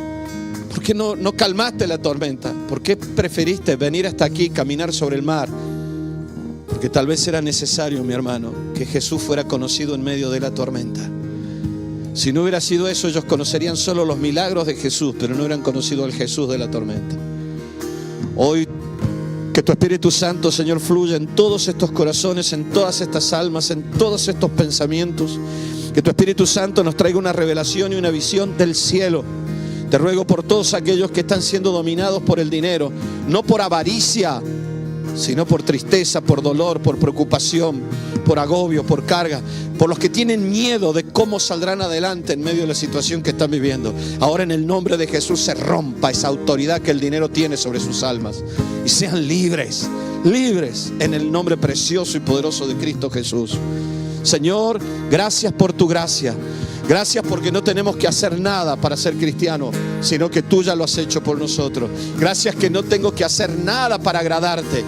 por qué no calmaste la tormenta? ¿Por qué preferiste venir hasta aquí, caminar sobre el mar? Porque tal vez era necesario, mi hermano, que Jesús fuera conocido en medio de la tormenta. Si no hubiera sido eso, ellos conocerían solo los milagros de Jesús, pero no hubieran conocido al Jesús de la tormenta. Hoy, que tu Espíritu Santo, Señor, fluya en todos estos corazones, en todas estas almas, en todos estos pensamientos. Que tu Espíritu Santo nos traiga una revelación y una visión del cielo. Te ruego por todos aquellos que están siendo dominados por el dinero, no por avaricia, sino por tristeza, por dolor, por preocupación, por agobio, por carga, por los que tienen miedo de cómo saldrán adelante en medio de la situación que están viviendo. Ahora, en el nombre de Jesús, se rompa esa autoridad que el dinero tiene sobre sus almas y sean libres, libres en el nombre precioso y poderoso de Cristo Jesús. Señor, gracias por tu gracia. Gracias porque no tenemos que hacer nada para ser cristianos, sino que tú ya lo has hecho por nosotros. Gracias que no tengo que hacer nada para agradarte.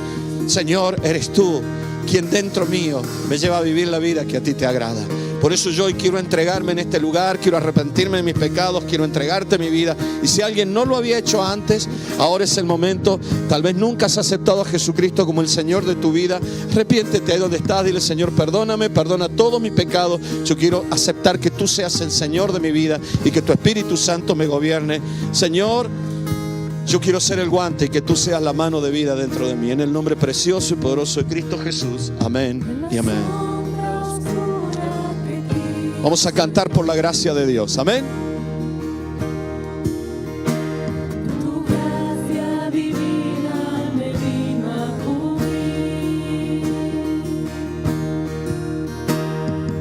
Señor, eres tú quien dentro mío me lleva a vivir la vida que a ti te agrada. Por eso yo hoy quiero entregarme en este lugar, quiero arrepentirme de mis pecados, quiero entregarte mi vida. Y si alguien no lo había hecho antes, ahora es el momento. Tal vez nunca has aceptado a Jesucristo como el Señor de tu vida. Arrepiéntete ahí donde estás, dile: Señor, perdóname, perdona todos mis pecados. Yo quiero aceptar que tú seas el Señor de mi vida y que tu Espíritu Santo me gobierne. Señor, yo quiero ser el guante y que tú seas la mano de vida dentro de mí. En el nombre precioso y poderoso de Cristo Jesús. Amén y amén. Vamos a cantar por la gracia de Dios. Amén. Tu gracia divina me vino a cubrir,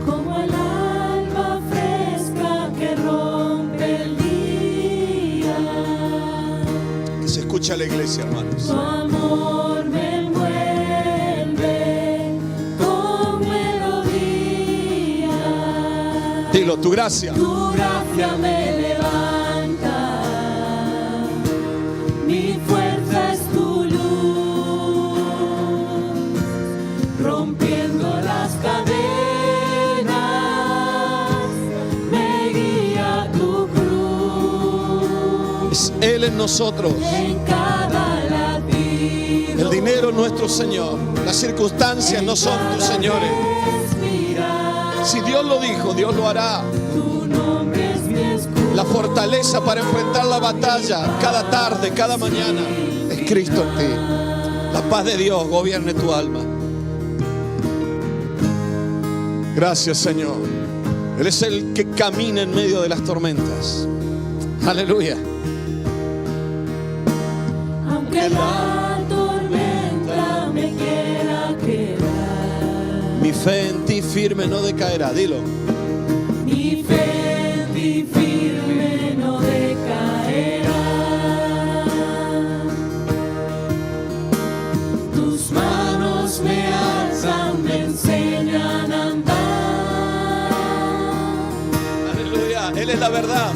como el alba fresca que rompe el día. Que se escucha la iglesia, hermanos. Tu amor me envuelve con melodía. Dilo: tu gracia. Tu gracia me levanta, mi fuerza es tu luz, rompiendo las cadenas, me guía tu cruz. Es Él en nosotros. En cada latido, El dinero es nuestro Señor. Las circunstancias no son tus señores. Si Dios lo dijo, Dios lo hará. tu nombre es mi escudo. La fortaleza para enfrentar la batalla cada tarde, cada mañana, es Cristo en ti. La paz de Dios gobierne tu alma. Gracias, Señor. Él es el que camina en medio de las tormentas. Aleluya. Aunque la tormenta me quiera quedar, Mi fe en ti firme no decaerá. Dilo. mi fe en ti firme no decaerá. Tus manos me alzan, me enseñan a andar. Aleluya. Él es la verdad.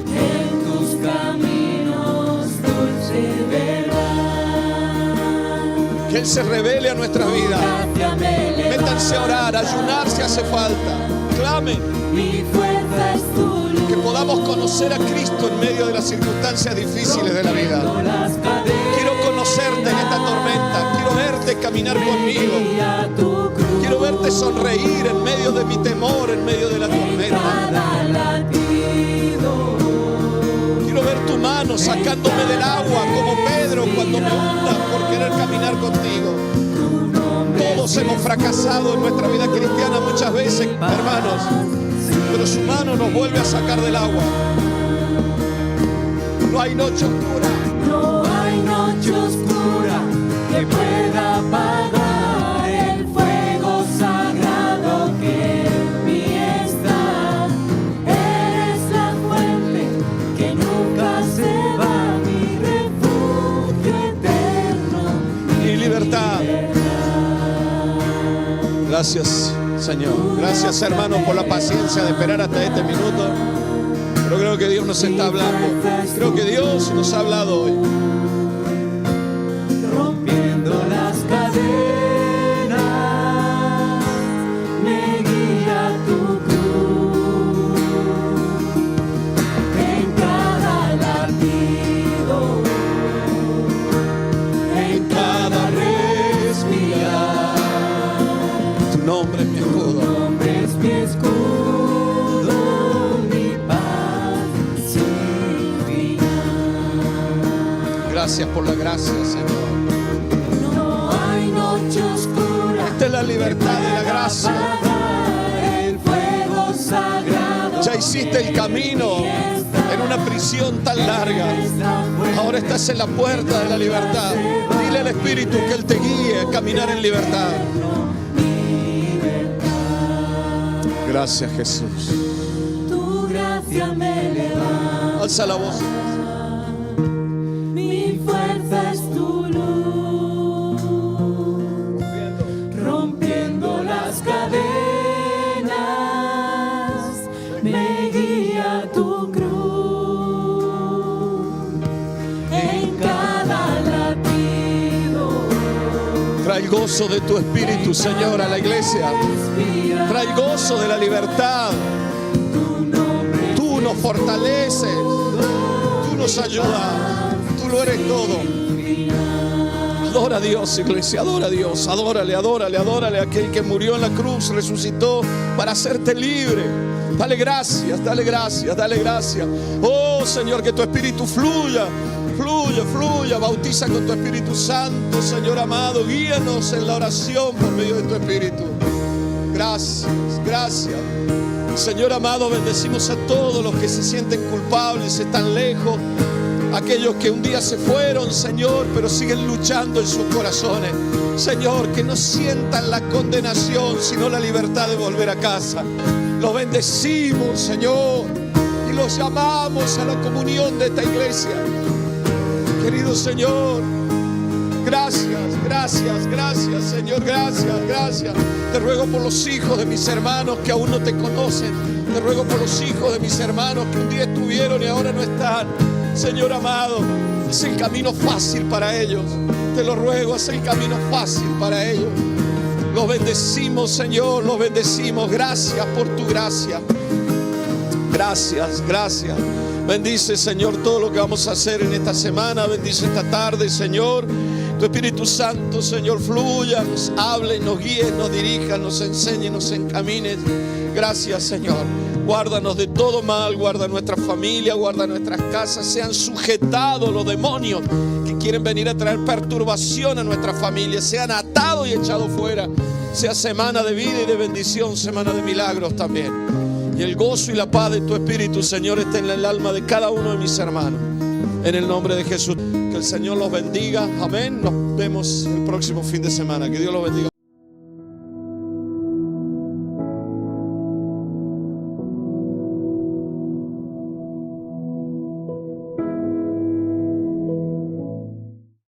En tus caminos dulce verdad. Que Él se revele a nuestra vida. Gracia me Métanse a levanta, orar, a ayunar si hace falta. Clamen. mi fuerza es tu luz. Que podamos conocer a Cristo en medio de las circunstancias difíciles de la vida. Las cadenas, Quiero conocerte en esta tormenta. Quiero verte caminar conmigo. guía tu cruz. Quiero verte sonreír en medio de mi temor, en medio de la tormenta. Cada latido, Quiero ver tu mano sacándome del agua como Pedro cuando me hunda por querer caminar contigo. Todos hemos fracasado en nuestra vida cristiana muchas veces, hermanos, pero su mano nos vuelve a sacar del agua. No hay noche oscura. no hay noche oscura que pueda apagar el fuego sagrado que en mí está. Eres la fuente que nunca se va, mi refugio eterno, Y libertad. Gracias, Señor. Gracias, hermanos, por la paciencia de esperar hasta este minuto. Pero creo que Dios nos está hablando. Creo que Dios nos ha hablado hoy. rompiendo las cadenas, me guía tu cruz. En cada latido, en cada respirar, Tu nombre es mi escudo. nombre es mi escudo, mi paz sin final. Gracias por la gracia, Señor. No hay noche oscura. Esta es la libertad de la gracia. El fuego sagrado. Ya hiciste el camino en una prisión tan larga. Ahora estás en la puerta de la libertad. Dile al Espíritu que Él te guíe a caminar en libertad. Gracias, Jesús. Tu gracia me levanta. Alza la voz. Mi fuerza es tu luz. Rompiendo las cadenas, me guía tu cruz. En cada latido, Trae gozo de tu Espíritu, Señor, a la iglesia. Trae gozo de la libertad. Tú nos fortaleces, tú nos ayudas, tú lo eres todo. Adora a Dios, iglesia, adora a Dios. Adórale, adórale, adórale a aquel que murió en la cruz, resucitó para hacerte libre. Dale gracias, dale gracias, dale gracias. Oh Señor, que tu Espíritu fluya, fluya, fluya. Bautiza con tu Espíritu Santo, Señor amado. Guíanos en la oración por medio de tu Espíritu. Gracias, gracias. Señor amado, bendecimos a todos los que se sienten culpables, están lejos. Aquellos que un día se fueron, Señor, pero siguen luchando en sus corazones. Señor, que no sientan la condenación, sino la libertad de volver a casa. Los bendecimos, Señor, y los llamamos a la comunión de esta iglesia. Querido Señor, gracias, gracias, gracias, Señor, gracias, gracias. Te ruego por los hijos de mis hermanos que aún no te conocen. Te ruego por los hijos de mis hermanos que un día estuvieron y ahora no están. Señor amado, haz el camino fácil para ellos. Te lo ruego, haz el camino fácil para ellos. Los bendecimos, Señor, los bendecimos. Gracias por tu gracia. Gracias, gracias. Bendice, Señor, todo lo que vamos a hacer en esta semana. Bendice esta tarde, Señor. Tu Espíritu Santo, Señor, fluya, nos hable, nos guíe, nos dirija, nos enseñe, nos encamine. Gracias, Señor. Guárdanos de todo mal, guarda nuestra familia, guarda nuestras casas. Sean sujetados los demonios que quieren venir a traer perturbación a nuestra familia. Sean atados y echados fuera. Sea semana de vida y de bendición, semana de milagros también. Y el gozo y la paz de tu Espíritu, Señor, esté en el alma de cada uno de mis hermanos. En el nombre de Jesús. Que el Señor los bendiga. Amén. Nos vemos el próximo fin de semana. Que Dios los bendiga.